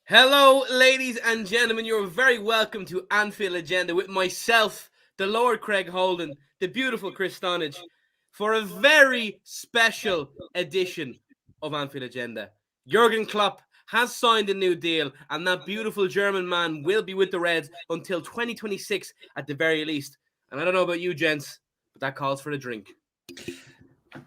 Hello, ladies and gentlemen. You're very welcome to Anfield Agenda with myself, the Lord Craig Houlden, the beautiful Chris Stonadge, for a very special edition of Anfield Agenda. Jurgen Klopp has signed a new deal, and that beautiful German man will be with the Reds until 2026 at the very least. And I don't know about you, gents, but that calls for a drink.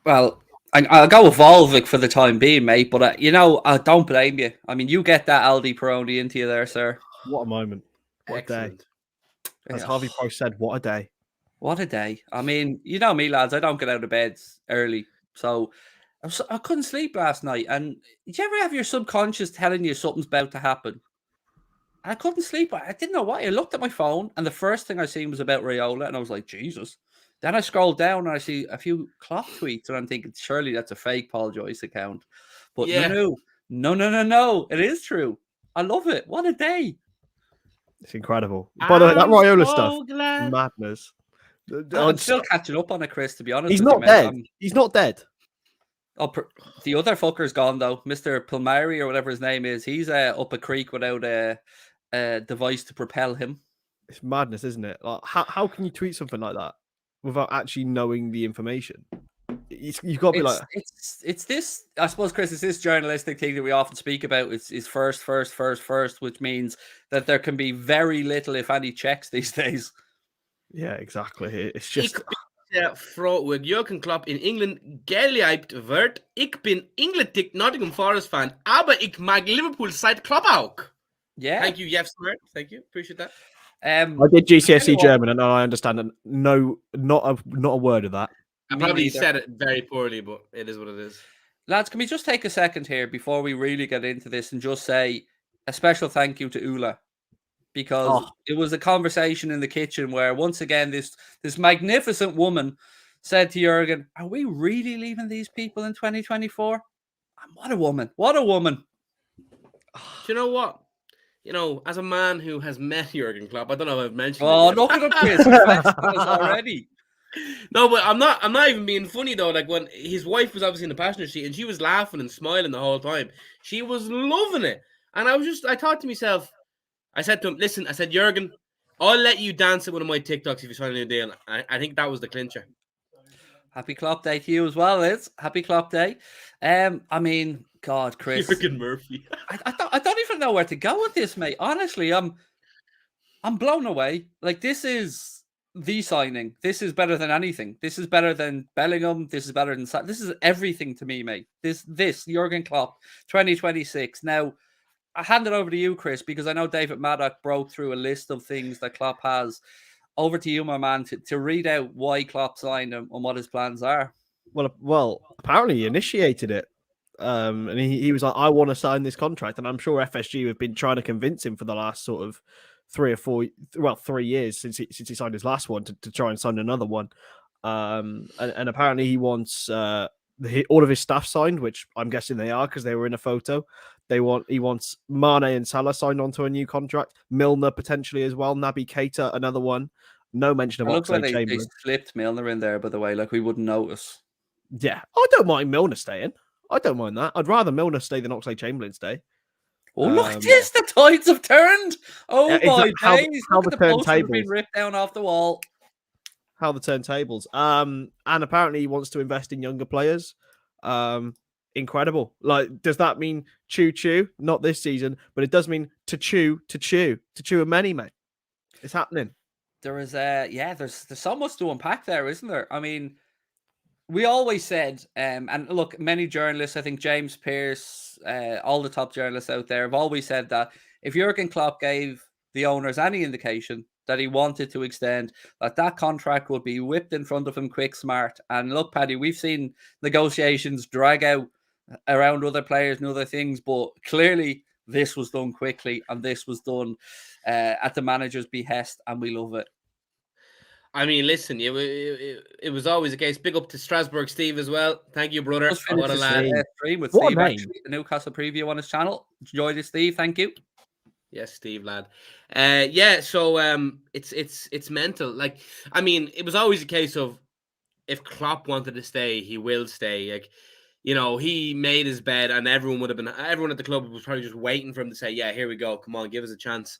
Well, I'll go with Volvic for the time being, mate. But I don't blame you. I mean, you get that Aldi Peroni into you there, sir. What a moment! What Excellent. a day! As Harvey Price said, "What a day!" What a day! I mean, you know me, lads. I don't get out of bed early, so I couldn't sleep last night. And did you ever have your subconscious telling you something's about to happen? I couldn't sleep. I didn't know why. I looked at my phone, and the first thing I seen was about Raiola, and I was like, Jesus. Then I scroll down and I see a few Klopp tweets, and I'm thinking, surely that's a fake Paul Joyce account. But no. It is true. I love it. What a day. It's incredible. By the way, that Raiola stuff, glad. madness. I'm still catching up on it, Chris, to be honest. He's not dead. He's not dead. Oh, the other fucker's gone, though. Mr. Pilmari, or whatever his name is, he's up a creek without a device to propel him. It's madness, isn't it? Like, how can you tweet something like that without actually knowing the information? You've got to be like... It's this, I suppose, Chris, it's this journalistic thing that we often speak about. It's first, which means that there can be very little, if any, checks these days. Yeah, exactly. It's just... Frau Jurgen Klopp in England geleibt wird. Ich bin England-Tick Nottingham Forest fan, aber ich mag Liverpool seit Klopp auch. Yeah. Thank you, Jeff Smart. Thank you. Appreciate that. I did GCSE German, and I understand not a word of that. I probably said it very poorly, but it is what it is. Lads, can we just take a second here before we really get into this and just say a special thank you to Ula? Because it was a conversation in the kitchen where, once again, this magnificent woman said to Jurgen, are we really leaving these people in 2024? And what a woman. What a woman. Do you know what? You know, as a man who has met Jurgen Klopp, I don't know if I've mentioned it. Look at him, Chris. already. No, but I'm not even being funny, though. Like, when his wife was obviously in the passenger seat and she was laughing and smiling the whole time. She was loving it. And I thought to myself, I said to him, listen, I said, Jurgen, I'll let you dance at one of my TikToks if you sign a new deal. I think that was the clincher. Happy Klopp Day to you as well, Liz. Happy Klopp Day. I mean, God, Chris. Jurgen Murphy. I don't even know where to go with this, mate. Honestly, I'm blown away. Like, this is the signing. This is better than anything. This is better than Bellingham. This is better than... This is everything to me, mate. This Jurgen Klopp, 2026. Now, I hand it over to you, Chris, because I know David Maddock broke through a list of things that Klopp has. Over to you, my man, to read out why Klopp signed him and what his plans are. Well, apparently he initiated it. And he was like, I want to sign this contract. And I'm sure FSG have been trying to convince him for the last sort of 3 years since he signed his last one to try and sign another one. And apparently he wants all of his staff signed, which I'm guessing they are because they were in a photo. He wants Mane and Salah signed onto a new contract. Milner potentially as well. Naby Keita, another one. No mention of Oxlade-Chamberlain. They slipped Milner in there, by the way, like we wouldn't notice. Yeah, I don't mind Milner staying. I don't mind that. I'd rather Milner stay than Oxlade-Chamberlain stay. Oh, look at this. The tides have turned. Oh, yeah, my days. How look the at the posters have turntables been ripped down off the wall. How the turntables. And apparently he wants to invest in younger players. Incredible. Like, does that mean choo-choo? Not this season, but it does mean to chew a many, mate. It's happening. There is there's so much to unpack there, isn't there? I mean, we always said, and look, many journalists, I think James Pearce, all the top journalists out there have always said that if Jurgen Klopp gave the owners any indication that he wanted to extend, that contract would be whipped in front of him quick, smart. And look, Paddy, we've seen negotiations drag out around other players and other things, but clearly this was done quickly and this was done at the manager's behest, and we love it. I mean, listen, it was always the case. Big up to Strasbourg Steve as well. Thank you, brother. What a lad. Stream with Steve, actually, the Newcastle preview on his channel. Enjoy this, Steve. Thank you. Yes, Steve, lad. So it's mental. Like, I mean, it was always a case of if Klopp wanted to stay, he will stay. Like, you know, he made his bed, and everyone at the club was probably just waiting for him to say, "Yeah, here we go. Come on, give us a chance."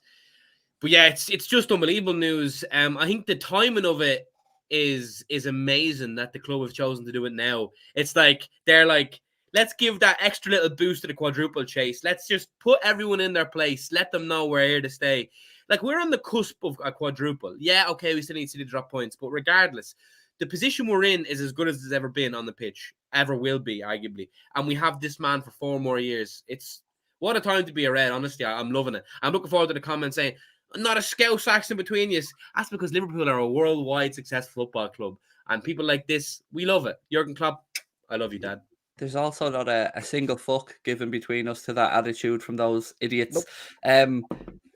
But yeah, it's just unbelievable news. I think the timing of it is amazing that the club have chosen to do it now. It's like they're like, let's give that extra little boost to the quadruple chase. Let's just put everyone in their place. Let them know we're here to stay. Like, we're on the cusp of a quadruple. Yeah, okay, we still need to drop points, but regardless, the position we're in is as good as it's ever been on the pitch, ever will be, arguably. And we have this man for 4 more years. It's what a time to be a Red. Honestly, I'm loving it. I'm looking forward to the comments saying, not a Scouse accent between you. That's because Liverpool are a worldwide successful football club. And people like this, we love it. Jurgen Klopp, I love you, Dad. There's also not a single fuck given between us to that attitude from those idiots. Nope.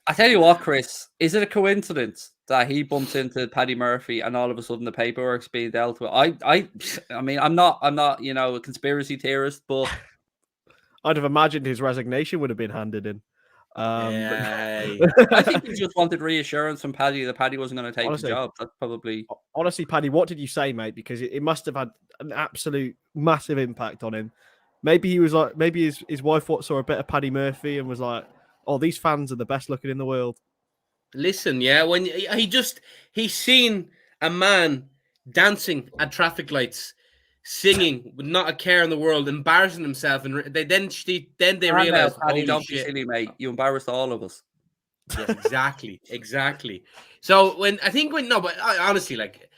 I tell you what, Chris, is it a coincidence that he bumps into Paddy Murphy and all of a sudden the paperwork's being dealt with? I mean, I'm not, a conspiracy theorist, but I'd have imagined his resignation would have been handed in. I think he just wanted reassurance from Paddy that Paddy wasn't going to take the job. That's probably... Honestly, Paddy, what did you say, mate? Because it must have had an absolute massive impact on him. Maybe he was like, maybe his wife saw a bit of Paddy Murphy and was like, "Oh, these fans are the best looking in the world." Listen, yeah, when he's seen a man dancing at traffic lights, singing with not a care in the world, embarrassing himself, and they realize, Paddy, don't be silly, mate. You embarrassed all of us. Yes, exactly. So honestly, like,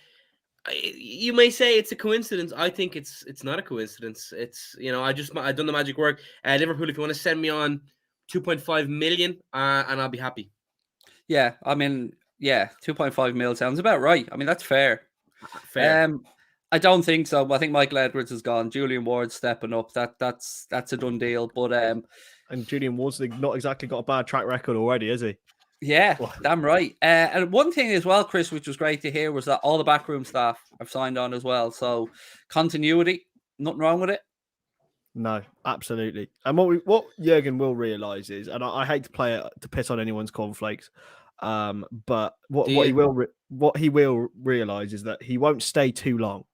you may say it's a coincidence. I think it's not a coincidence. It's, I've done the magic work. Liverpool, if you want to send me on 2.5 million, and I'll be happy. Yeah, I mean, 2.5 mil sounds about right. I mean, that's fair. I don't think so. I think Michael Edwards is gone. Julian Ward's stepping up. That's a done deal. But and Julian Ward's not exactly got a bad track record already, is he? Yeah, damn right. And one thing as well, Chris, which was great to hear, was that all the backroom staff have signed on as well. So continuity, nothing wrong with it. No, absolutely. And what Jurgen will realise is, and I hate to piss on anyone's cornflakes, but what he will realise is that he won't stay too long.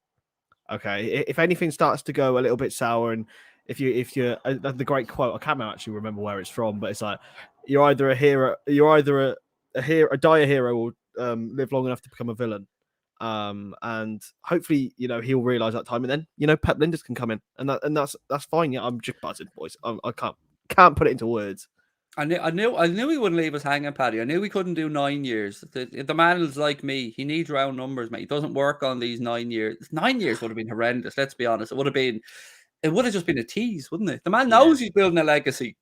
Okay, if anything starts to go a little bit sour, and if you're the great quote, I can't actually remember where it's from, but it's like, you're either a hero, die a hero, or live long enough to become a villain. And hopefully, he'll realise that time, and then Pep Lijnders can come in, and that's fine. Yeah, I'm just buzzing, boys. I can't put it into words. I knew he wouldn't leave us hanging, Paddy. I knew we couldn't do 9 years. The man is like me. He needs round numbers, mate. He doesn't work on these 9 years. 9 years would have been horrendous. Let's be honest. It would have just been a tease, wouldn't it? The man knows he's building a legacy.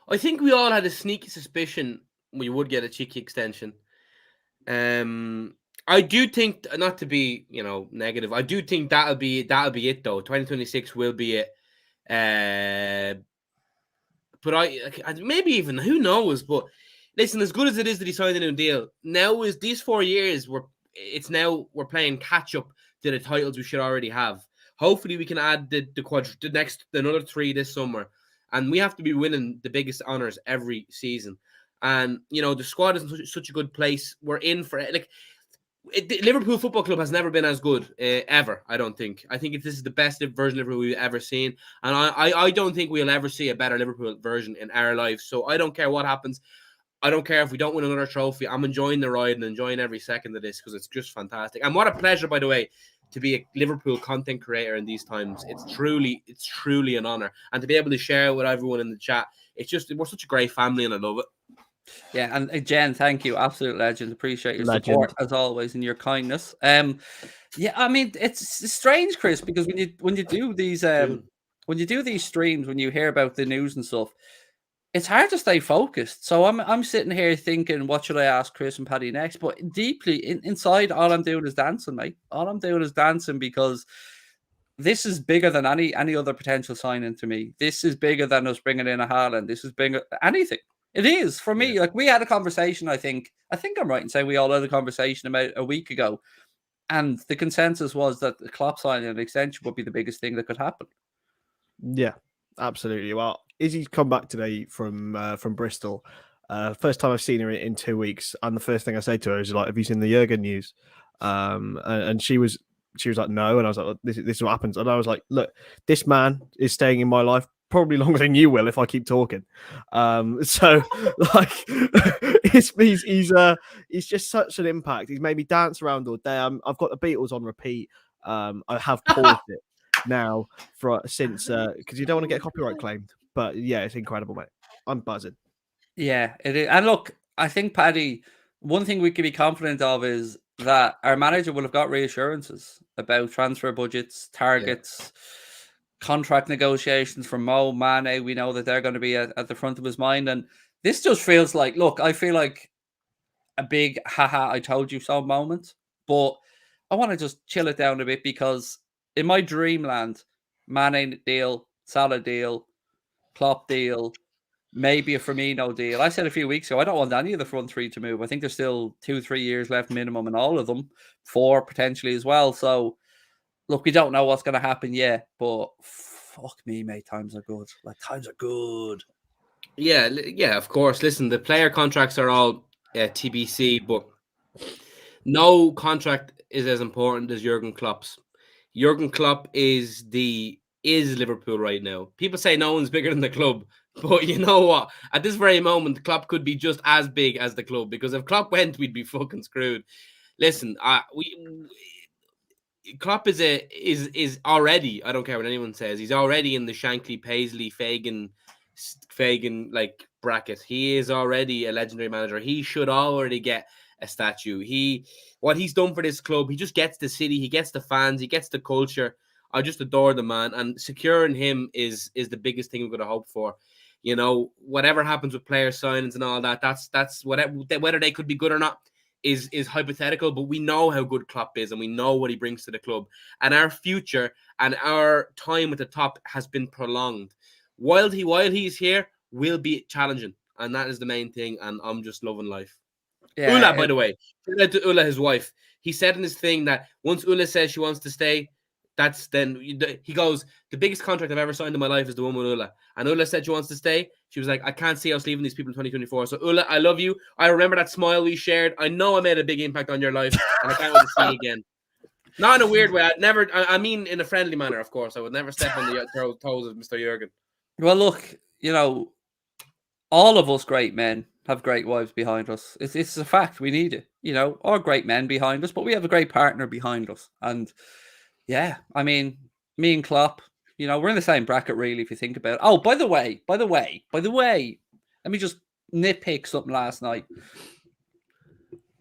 I think we all had a sneaky suspicion we would get a cheeky extension. I do think, not to be negative, I do think that'll be it though. 2026 will be it. But I maybe even, who knows? But listen, as good as it is that he signed a new deal, now is these 4 years we're playing catch up to the titles we should already have. Hopefully we can add another 3 this summer, and we have to be winning the biggest honors every season. And the squad is in such a good place. We're in for it. Liverpool Football Club has never been as good ever. I don't think. I think this is the best version of Liverpool we've ever seen, and I don't think we'll ever see a better Liverpool version in our lives. So I don't care what happens. I don't care if we don't win another trophy. I'm enjoying the ride and enjoying every second of this because it's just fantastic. And what a pleasure, by the way, to be a Liverpool content creator in these times. It's truly an honor, and to be able to share with everyone in the chat. We're such a great family, and I love it. Yeah, and Jen, thank you, absolute legend. Appreciate your support as always and your kindness. I mean, it's strange, Chris, because when you do these streams, when you hear about the news and stuff, it's hard to stay focused. So I'm sitting here thinking, what should I ask Chris and Paddy next? But deeply inside, all I'm doing is dancing, mate. All I'm doing is dancing because this is bigger than any other potential signing to me. This is bigger than us bringing in a Haaland. This is bigger anything. It is for me. Like, we had a conversation. I think I'm right in saying we all had a conversation about a week ago, and the consensus was that the Klopp signing an extension would be the biggest thing that could happen. Yeah, absolutely. Well, Izzy's come back today from Bristol. First time I've seen her in 2 weeks, and the first thing I say to her is like, "Have you seen the Jurgen news?" And she was she was like, no. And I was like, this is what happens. And I was like, look, this man is staying in my life probably longer than you will if I keep talking. So like, he's just such an impact. He's made me dance around all day. I've got the Beatles on repeat. I have paused it now since because you don't want to get copyright claimed. But yeah, it's incredible, mate. I'm buzzing. Yeah, it is. And look, I think, Paddy, one thing we can be confident of is that our manager will have got reassurances about transfer budgets, targets, contract negotiations from Mo, Mane. We know that they're going to be at the front of his mind. And this just feels like, look, I feel like a big haha, I told you so moment. But I want to just chill it down a bit because in my dreamland, Mane deal, Salah deal, Klopp deal, maybe a Firmino deal. I said a few weeks ago, I don't want any of the front three to move. I think there's still 2-3 years left minimum in all of them, 4 potentially as well. So, look, we don't know what's going to happen yet, but fuck me, mate, times are good. Like, times are good. Yeah, of course. Listen, the player contracts are all TBC, but no contract is as important as Jurgen Klopp's. Jurgen Klopp is Liverpool right now. People say no one's bigger than the club, but you know what? At this very moment, Klopp could be just as big as the club, because if Klopp went, we'd be fucking screwed. Listen, Klopp is already, I don't care what anyone says, he's already in the Shankly, Paisley, Fagan like bracket. He is already a legendary manager. He should already get a statue. What he's done for this club, he just gets the city, he gets the fans, he gets the culture. I just adore the man, and securing him is the biggest thing we're going to hope for. You know, whatever happens with player signings and all that, that's whether they could be good or not is hypothetical, but we know how good Klopp is and we know what he brings to the club, and our future and our time at the top has been prolonged. While he's here, will be challenging, and that is the main thing, and I'm just loving life. Yeah, Ula, by the way, shout out to Ula, his wife. He said in his thing that once Ula says she wants to stay, he goes, the biggest contract I've ever signed in my life is the one with Ula. And Ula said she wants to stay. She was like, I can't see us leaving these people in 2024. So Ula, I love you. I remember that smile we shared. I know I made a big impact on your life, and I can't wait to see you again. Not in a weird way. I mean in a friendly manner, of course. I would never step on the toes of Mr. Jurgen. Well, look, you know, all of us great men have great wives behind us. It's a fact. We need it, you know, or great men behind us, but we have a great partner behind us. And yeah, I mean, me and Klopp, you know, we're in the same bracket, really, if you think about it. Oh, by the way, let me just nitpick something last night.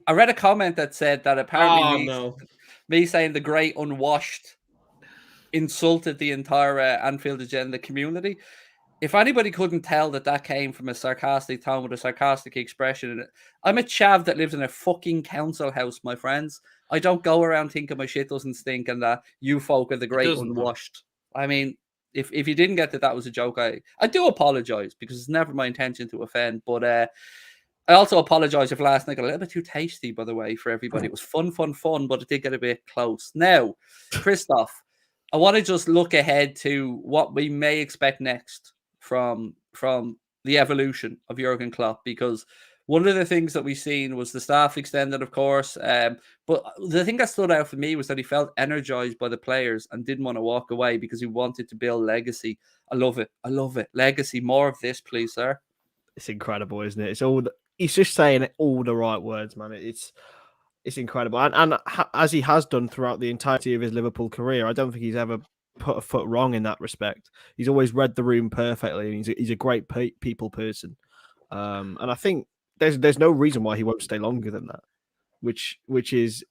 I read a comment that said that apparently me saying the great unwashed insulted the entire Anfield agenda community. If anybody couldn't tell that came from a sarcastic tone with a sarcastic expression, I'm a chav that lives in a fucking council house, my friends. I don't go around thinking my shit doesn't stink and that you folk are the great unwashed. I mean, if you didn't get that was a joke, I do apologize, because it's never my intention to offend. But I also apologize if last night got a little bit too tasty, by the way, for everybody. It was fun, but it did get a bit close. Now, Christoph, I want to just look ahead to what we may expect next from the evolution of Jurgen Klopp, because one of the things that we've seen was the staff extended, of course. But the thing that stood out for me was that he felt energized by the players and didn't want to walk away because he wanted to build legacy. I love it. Legacy. More of this, please, sir. It's incredible, isn't it? He's just saying all the right words, man. It's incredible. And as he has done throughout the entirety of his Liverpool career, I don't think he's ever put a foot wrong in that respect. He's always read the room perfectly, and he's a great people person. And I think there's no reason why he won't stay longer than that, which is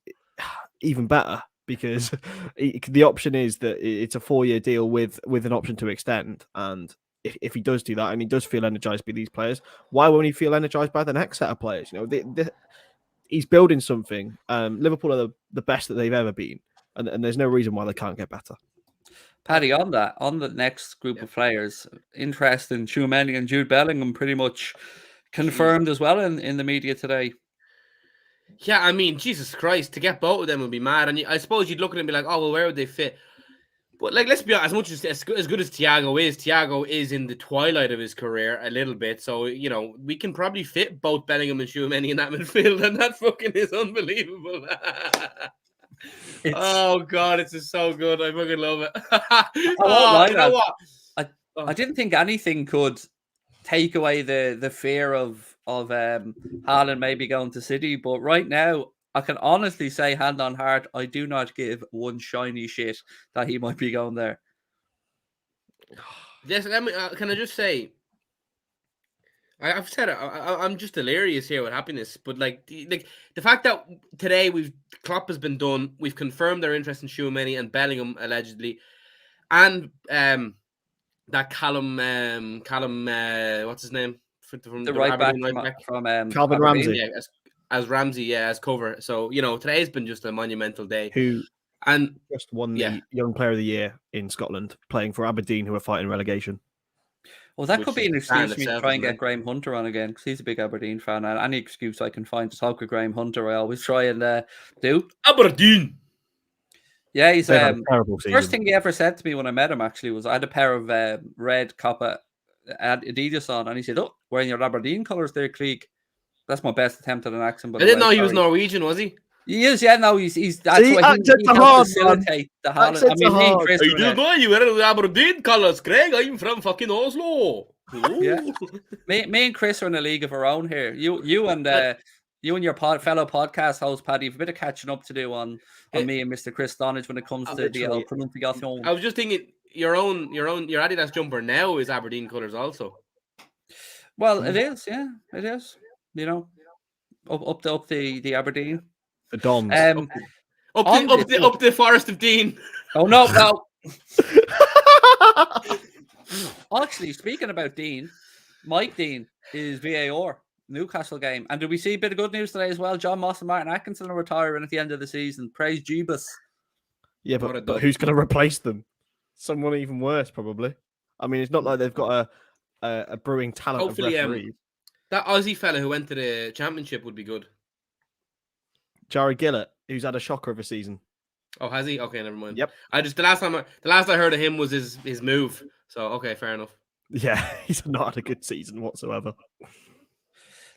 even better, because the option is that it's a 4-year deal with an option to extend. And if he does do that and he does feel energized by these players, why won't he feel energized by the next set of players? You know, he's building something. Liverpool are the best that they've ever been, and there's no reason why they can't get better. Paddy, on the next group of players, interest in Tchouaméni and Jude Bellingham pretty much confirmed as well in the media today. Yeah, I mean, Jesus Christ, to get both of them would be mad. And I suppose you'd look at it and be like, oh, well, where would they fit? But, like, let's be honest, as good as Thiago is in the twilight of his career a little bit. So, you know, we can probably fit both Bellingham and Tchouaméni in that midfield, and that fucking is unbelievable. Oh God, it's just so good. I fucking love it. I won't lie, You know lads. what? I didn't think anything could take away the fear of Haaland maybe going to City, but right now I can honestly say, hand on heart, I do not give one shiny shit that he might be going there. Yes, can I just say, I've said it. I'm just delirious here with happiness. But like the fact that today Klopp has been done. We've confirmed their interest in Tchouaméni and Bellingham allegedly, and that Callum, what's his name from The right back Aberdeen right back from Calvin Aberdeen. Ramsey. Yeah, as Ramsey, yeah, as cover. So today's been just a monumental day. Who And just won yeah. the Young Player of the Year in Scotland, playing for Aberdeen, who are fighting relegation. Well, that Which could be is an the excuse stand for me to itself, try and isn't get it? Graham Hunter on again because he's a big Aberdeen fan. And any excuse I can find to talk with Graham Hunter, I always try and do. Aberdeen. Yeah, he's They've had a terrible first season. thing he ever said to me when I met him actually was I had a pair of red Kappa Adidas on, and he said, "Oh, wearing your Aberdeen colours there, Craig." That's my best attempt at an accent, by I the didn't way. know he was Sorry. Norwegian, was he? He is, yeah. No, he's that's See, why accents he are helped hard, man. facilitate the Haaland. I Accents mean, are me and hard. Chris I were in didn't a- know you were Aberdeen colours, Craig. I'm from fucking Oslo. Yeah. Ooh. me and Chris are in a league of our own here. You and your fellow podcast host Paddy have a bit of catching up to do on me and Mr. Chris Stonadge when it comes to the Literally. pronunciation. I was just thinking your Adidas jumper now is Aberdeen colours also. Well, it is, yeah, it is. You know, up the Aberdeen. The Dons. Up the Forest of Dean. Oh no. Actually, speaking about Dean, Mike Dean is VAR Newcastle game, and did we see a bit of good news today as well? John Moss and Martin Atkinson are retiring at the end of the season. Praise Jeebus. Yeah, What a but dub. who's going to replace them? Someone even worse, probably. I mean, it's not like they've got a brewing talent Hopefully, of referees. that Aussie fella who went to the championship would be good. Jared Gillett, who's had a shocker of a season. Oh, has he? Okay, never mind. Yep. The last I heard of him was his move. So okay, fair enough. Yeah, he's not had a good season whatsoever.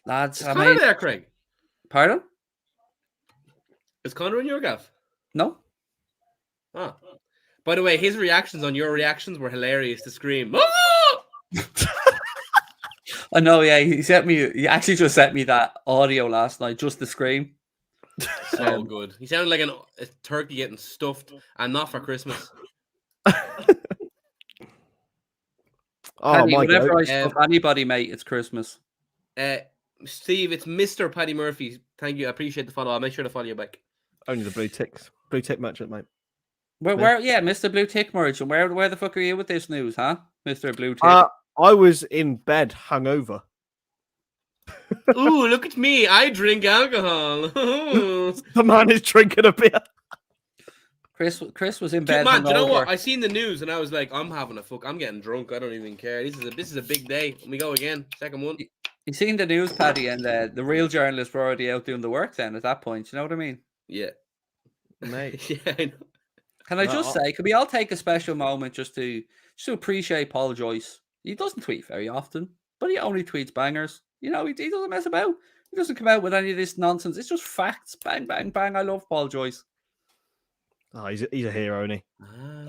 Lads, Is Connor there, Craig? Pardon? Is Connor in your gaff? No. Ah. By the way, his reactions on your reactions were hilarious to scream. Oh! I know, yeah. He actually just sent me that audio last night, just to scream. So good. He sounded like a turkey getting stuffed, and not for Christmas. Oh Paddy, my whenever god! I stuff anybody, mate, it's Christmas. Steve, it's Mr. Paddy Murphy. Thank you. I appreciate the follow. I'll make sure to follow you back. Only the blue ticks. Blue tick matchup, mate. Where, yeah, Mr. Blue Tick merchant. Where the fuck are you with this news, huh, Mr. Blue Tick? I was in bed hungover. Ooh, look at me. I drink alcohol. The man is drinking a beer. Chris was in bed. Man, do you know hungover. what? I seen the news and I was like, I'm having a fuck. I'm getting drunk. I don't even care. This is a big day. Let me go again. Second one. You seen the news, Paddy, and the real journalists were already out doing the work then at that point. You know what I mean? Yeah. Mate. Yeah, I know. Can I just say, can we all take a special moment just to appreciate Paul Joyce? He doesn't tweet very often, but he only tweets bangers. You know, he doesn't mess about. He doesn't come out with any of this nonsense. It's just facts. Bang, bang, bang. I love Paul Joyce. Oh, he's a hero, isn't he?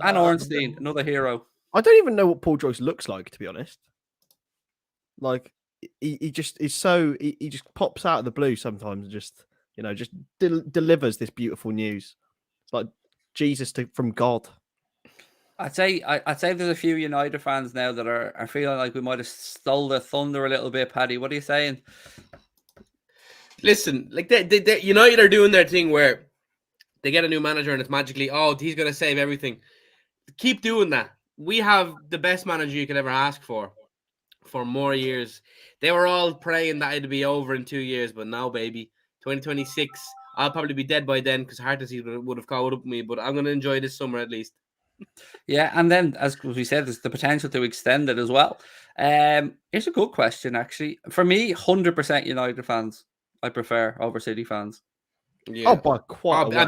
And Ornstein, another hero. I don't even know what Paul Joyce looks like, to be honest. Like, he just is so... He just pops out of the blue sometimes and just, just delivers this beautiful news. It's like Jesus from God. I'd say there's a few United fans now that are feeling like we might have stole the thunder a little bit, Paddy. What are you saying? Listen, like they United are doing their thing where they get a new manager and it's magically, he's going to save everything. Keep doing that. We have the best manager you could ever ask for more years. They were all praying that it'd be over in 2 years, but now, baby, 2026, I'll probably be dead by then because heart disease would have caught up with me, but I'm going to enjoy this summer at least. Yeah, and then, as we said, there's the potential to extend it as well. It's a good question, actually. For me, 100% United fans I prefer over City fans. Yeah. Oh, by quite a way.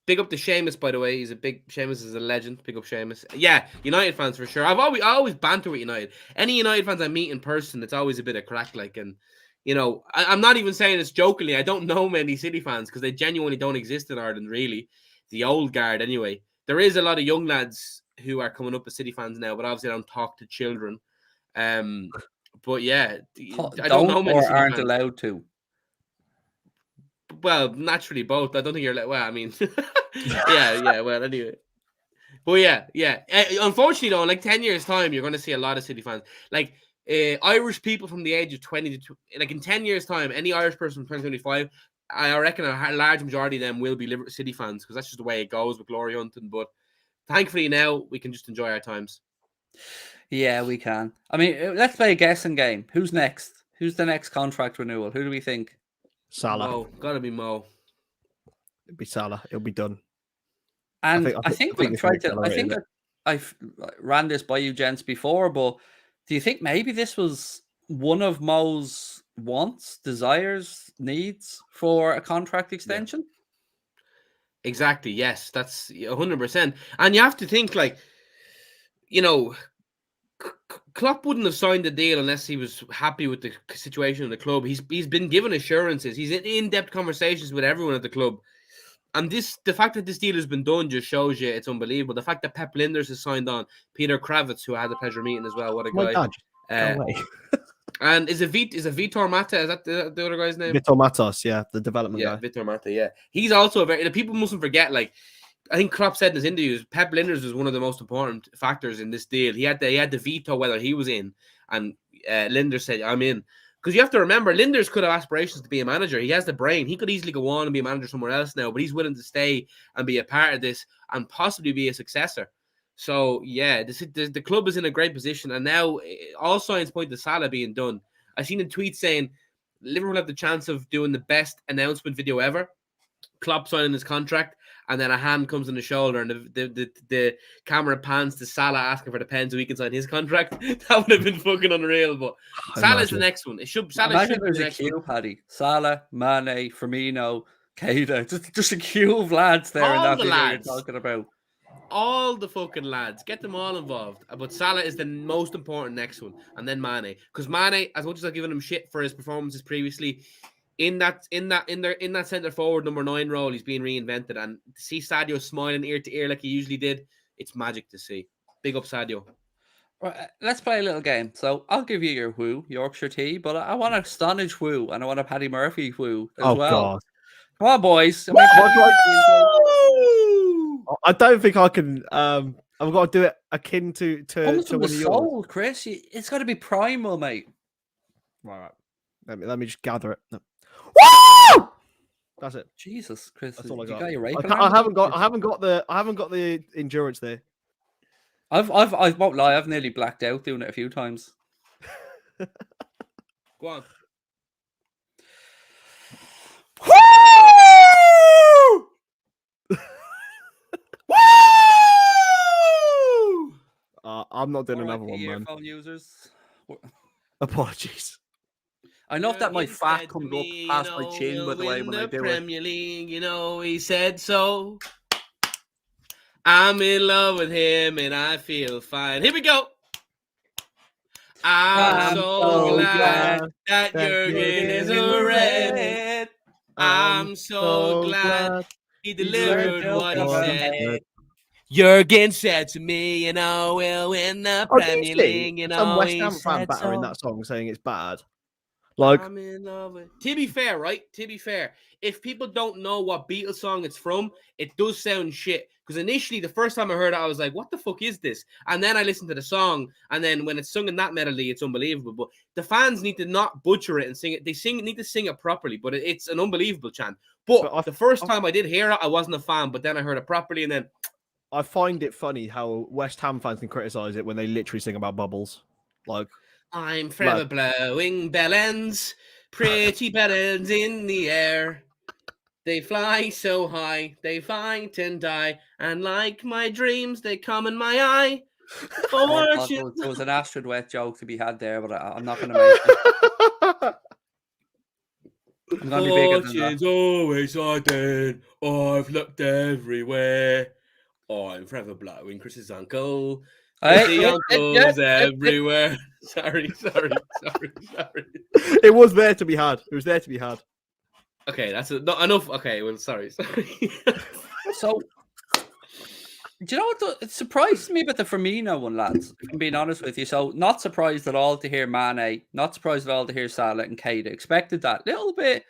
Big up to Seamus, by the way. Seamus is a legend. Big up Seamus. Yeah, United fans for sure. I always banter with United. Any United fans I meet in person, it's always a bit of crack, like, and you know, I'm not even saying this jokingly. I don't know many City fans because they genuinely don't exist in Ireland, really. The old guard, anyway. There is a lot of young lads who are coming up as City fans now, but obviously I don't talk to children. But yeah, I don't know many or City aren't fans. allowed to. Well, naturally both. I don't think you're well. I mean, yeah. Well, anyway. But yeah. Unfortunately, though, in like 10 years' time, you're going to see a lot of City fans. Like Irish people from the age of 20 to like in 10 years' time, any Irish person from 2025, I reckon a large majority of them will be City fans because that's just the way it goes with glory hunting. But thankfully, now we can just enjoy our times. Yeah, we can. I mean, let's play a guessing game. Who's next? Who's the next contract renewal? Who do we think? Salah. Mo, gotta be Mo. It'll be Salah. It'll be done. And I think we've tried to. I think I've ran this by you gents before, but do you think maybe this was one of Mo's wants, desires, needs for a contract extension? Yeah. Exactly. Yes, that's 100%. And you have to think like, you know, Klopp wouldn't have signed the deal unless he was happy with the situation in the club. He's been given assurances. He's in in-depth conversations with everyone at the club. And the fact that this deal has been done just shows you it's unbelievable. The fact that Pep Linders has signed on, Peter Kravitz, who I had the pleasure of meeting as well. What a guy! And is it Vitor Mata? Is that the other guy's name? Vitor Matos, yeah, the development guy. Vitor Mata, yeah. He's also the people mustn't forget. Like I think Klopp said in his interviews, Pep Linders was one of the most important factors in this deal. He had the veto whether he was in, and Linders said, "I'm in." Because you have to remember, Linders could have aspirations to be a manager. He has the brain. He could easily go on and be a manager somewhere else now, but he's willing to stay and be a part of this and possibly be a successor. So, yeah, the club is in a great position. And now all signs point to Salah being done. I seen a tweet saying Liverpool have the chance of doing the best announcement video ever. Klopp signing his contract. And then a hand comes on the shoulder, and the camera pans to Salah asking for the pen so he can sign his contract. That would have been fucking unreal. But Salah's the next one. Salah should be the next queue, Paddy. Salah, Mane, Firmino, Keita. Just a queue of lads there in that video you're talking about. All the fucking lads. Get them all involved. But Salah is the most important next one. And then Mane. Because Mane, as much as I've given him shit for his performances previously, in that centre forward number 9 role, he's being reinvented, and to see Sadio smiling ear to ear like he usually did, it's magic to see. Big up Sadio. Right, let's play a little game. So I'll give you your who, Yorkshire tea, but I want a Stonadge who and I want a Paddy Murphy who as well. God. Come on, boys. I don't think I can. I've got to do it akin to one of yours. Chris, it's got to be primal, mate. Right. Let me just gather it. No. Woo! That's it. Jesus, Chris. That's all I got. I haven't got the endurance there. I won't lie. I've nearly blacked out doing it a few times. Go on. I'm not doing another one, man. Users. Apologies. I know if that my fat comes up past my chin, by the way, when I do Premier League, he said so. I'm in love with him and I feel fine. Here we go. I'm so glad that Jurgen is a Red. I'm so glad he delivered what he said. Jurgen said to me, we'll win the Premier League. Some West Ham fan batter in that song saying it's bad. Like, I'm in love with. To be fair, right? To be fair, if people don't know what Beatles song it's from, it does sound shit. Because initially, the first time I heard it, I was like, "What the fuck is this?" And then I listened to the song, and then when it's sung in that melody, it's unbelievable. But the fans need to not butcher it and sing it. They need to sing it properly, but it's an unbelievable chant. But the first time I did hear it, I wasn't a fan. But then I heard it properly, and then I find it funny how West Ham fans can criticize it when they literally sing about bubbles. Like, I'm forever blowing bellends, pretty bellends in the air. They fly so high, they fight and die, and like my dreams, they come in my eye. There was an Astrid Wet joke to be had there, but I'm not going to make it. I'm going to be bigger than that. Fortune's always hiding, I've looked everywhere. I'm forever blowing Chris's uncle. The uncles everywhere. Sorry. It was there to be had. It was there to be had. Okay, that's not enough. Okay, well, sorry. So, do you know what? It surprised me about the Firmino one, lads. If I'm being honest with you. So, not surprised at all to hear Mane. Not surprised at all to hear Salah and Keita. Expected that little bit.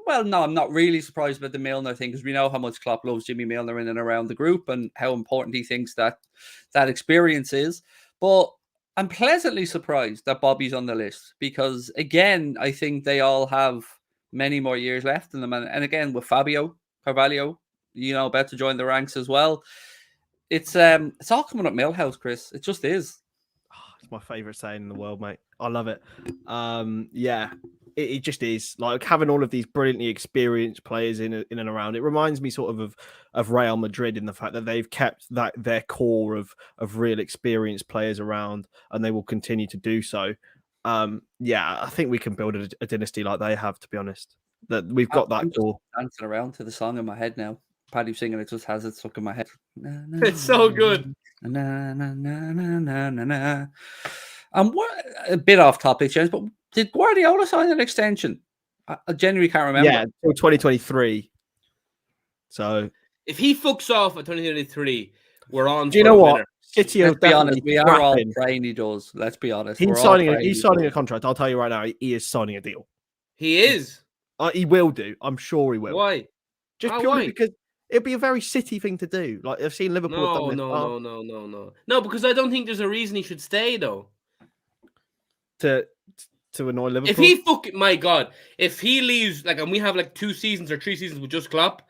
Well, no, I'm not really surprised about the Milner thing because we know how much Klopp loves Jimmy Milner in and around the group and how important he thinks that experience is. But I'm pleasantly surprised that Bobby's on the list because, again, I think they all have many more years left in them. And again, with Fabio Carvalho, about to join the ranks as well. It's all coming up Millhouse, Chris. It just is. It's my favourite saying in the world, mate. I love it. Yeah, it just is. Like having all of these brilliantly experienced players in and around. It reminds me sort of Real Madrid in the fact that they've kept their core of real experienced players around, and they will continue to do so. Yeah, I think we can build a dynasty like they have. To be honest, that we've got that core. Dancing around to the song in my head now. Paddy singing it just has it stuck in my head. It's so good. And what a bit off topic, James, but did Guardiola sign an extension? I genuinely can't remember. Yeah, until 2023. So if he fucks off at 2023, we're on. Do you know what? City, let's be honest, we are all praying he does. Let's be honest. He's signing a contract. I'll tell you right now, he is signing a deal. He is. He will do. I'm sure he will. Why? Just purely because it'd be a very City thing to do. Like I've seen Liverpool. No, because I don't think there's a reason he should stay though. To annoy Liverpool. If he my God, if he leaves, and we have 2 seasons or 3 seasons with just Klopp,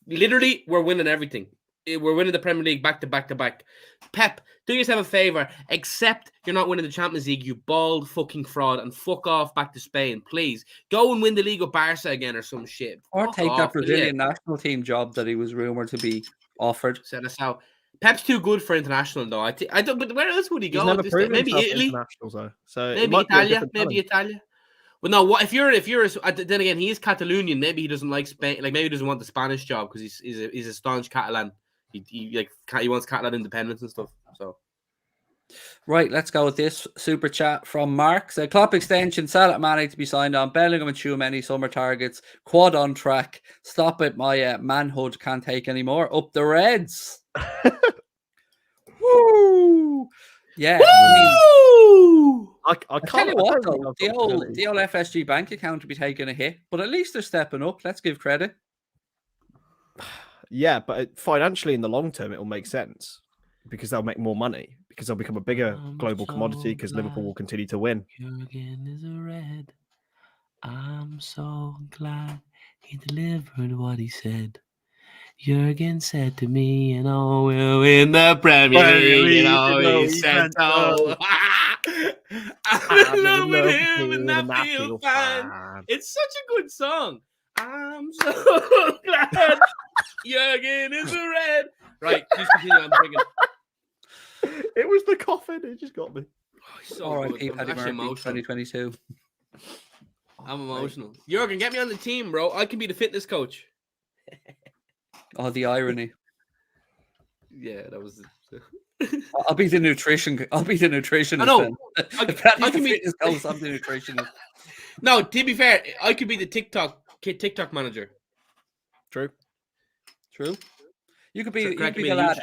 literally we're winning everything. We're winning the Premier League back to back to back. Pep, do yourself a favor. Accept you're not winning the Champions League, you bald fucking fraud, and fuck off back to Spain, please. Go and win the league with Barca again or some shit. Or fuck take off, that Brazilian national team job that he was rumored to be offered. Send us out. Pep's too good for international though. I don't. But where else would he go? Maybe Italy. Though. So maybe Italia. Well, no. What if you're? Then again, he is Catalonian. Maybe he doesn't like Spain. Maybe he doesn't want the Spanish job because he's a staunch Catalan. He wants Catalan independence and stuff. So. Right, let's go with this super chat from Mark. So, Klopp extension, Salah Mane to be signed on, Bellingham and Tchouameni summer targets, quad on track. Stop it, my manhood can't take anymore. Up the Reds. Woo! Yeah. Woo! I tell you what, though, the old FSG bank account will be taking a hit, but at least they're stepping up. Let's give credit. Yeah, but financially in the long term, it'll make sense because they'll make more money because they'll become a bigger global commodity because Liverpool will continue to win. Jurgen is a red. I'm so glad he delivered what he said. Jurgen said to me, we'll win the Premier League. He said so. I'm in love with him and I feel fine. It's such a good song. I'm so glad Jurgen is a red. Right, please continue. I'm bringing. It was the coffin. It just got me. All right, Paddy Murphy, 2022. I'm emotional. Jurgen, get me on the team, bro. I can be the fitness coach. Oh, the irony. Yeah, that was. I'll be the nutrition. I'll be the nutritionist. I know. I can be the coach. I'm the nutritionist. No, to be fair, I could be the TikTok manager. True. You could be the lad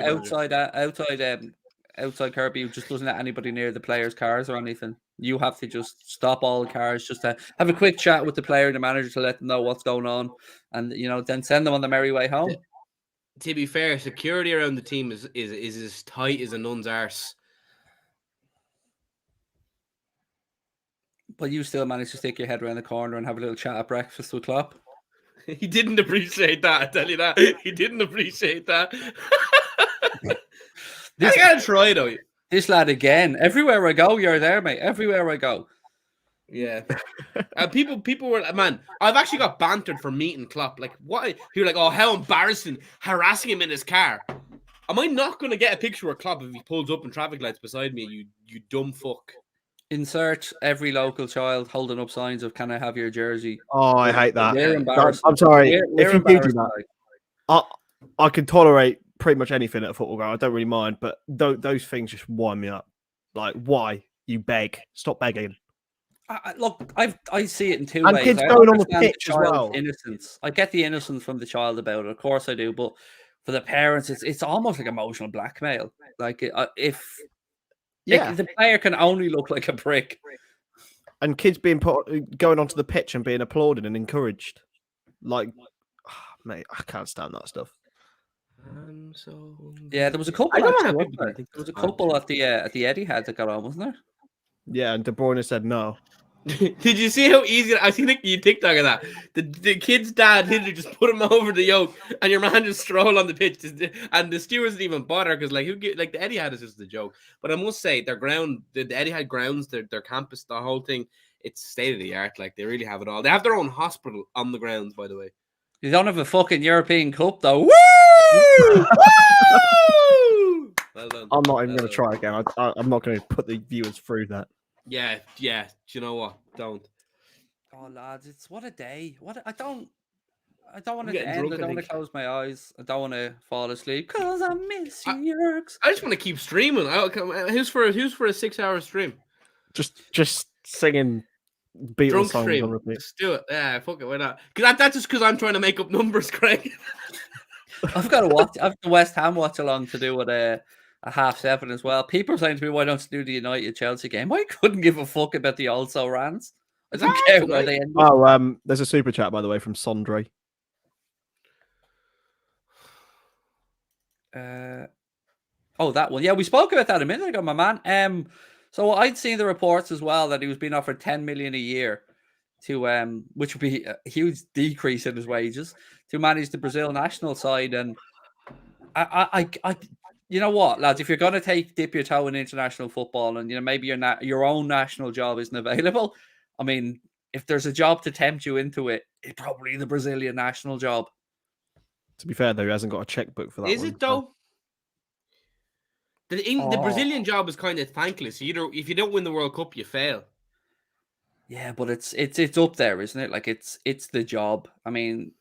outside Kirby who just doesn't let anybody near the players' cars or anything. You have to just stop all the cars, just to have a quick chat with the player and the manager to let them know what's going on, and then send them on the merry way home. To be fair, security around the team is as tight as a nun's arse. But you still managed to stick your head around the corner and have a little chat at breakfast with Klopp. He didn't appreciate that, I tell you that. He didn't appreciate that. I gotta try though. This lad again. Everywhere I go, you're there, mate. Everywhere I go. Yeah. People were, man, I've actually got bantered for meeting Klopp. Like, what? You're like, oh, how embarrassing, harassing him in his car. Am I not going to get a picture of Klopp if he pulls up in traffic lights beside me, you dumb fuck? Insert every local child holding up signs of, can I have your jersey? Oh, I hate that. They're embarrassing. I'm sorry. If you do that, I can tolerate pretty much anything at a football ground. I don't really mind, but those things just wind me up. Like, why? you beg. Stop begging. Look, I see it in two And ways. kids I going on the understand pitch as child's well. innocence. I get the innocence from the child about it, of course I do. But for the parents, it's almost like emotional blackmail. Like if the player can only look like a prick, and kids being going onto the pitch and being applauded and encouraged, like, mate, I can't stand that stuff. Yeah, there was a couple. I don't know how actually, people wasn't there? think There was a that's bad. couple at the Etihad that got on, wasn't there? Yeah, and De Bruyne said no. Did you see how easy? I see the TikTok of that. The kid's dad literally just put him over the yoke, and your man just stroll on the pitch, and the stewards didn't even bother because like the Etihad is just a joke. But I must say their ground, the Etihad grounds, their campus, the whole thing, it's state of the art. Like they really have it all. They have their own hospital on the grounds, by the way. You don't have a fucking European Cup though. Woo! Woo! Well done. I'm not even going to try again. I'm not going to put the viewers through that. Yeah. Do you know what? Don't. Oh lads, it's what a day. I don't want I'm it to getting end. drunk, I I don't want think. to close my eyes. I don't want to fall asleep because I miss you, Yerks. I just want to keep streaming. Who's for a 6-hour stream? Just singing Beatles Drunk songs stream. on repeat. Let's do it. Yeah, fuck it. Why not? Because that's just because I'm trying to make up numbers, Craig. I've got to watch. I've the West Ham watch along to do with a 7:30 as well. People are saying to me, "Why don't you do the United Chelsea game?" I couldn't give a fuck about the also rans. I don't care where they end. Oh, there's a super chat by the way from Sondre. That one. Yeah, we spoke about that a minute ago, my man. So I'd seen the reports as well that he was being offered 10 million a year to which would be a huge decrease in his wages to manage the Brazil national side. And I you know what, lads, if you're going to dip your toe in international football and maybe your own national job isn't available, I mean, if there's a job to tempt you into it, it's probably the Brazilian national job. To be fair though, he hasn't got a checkbook for that. Is it though? The Brazilian job is kind of thankless. If you don't win the World Cup, you fail. Yeah, but it's up there, isn't it? Like it's the job. I mean,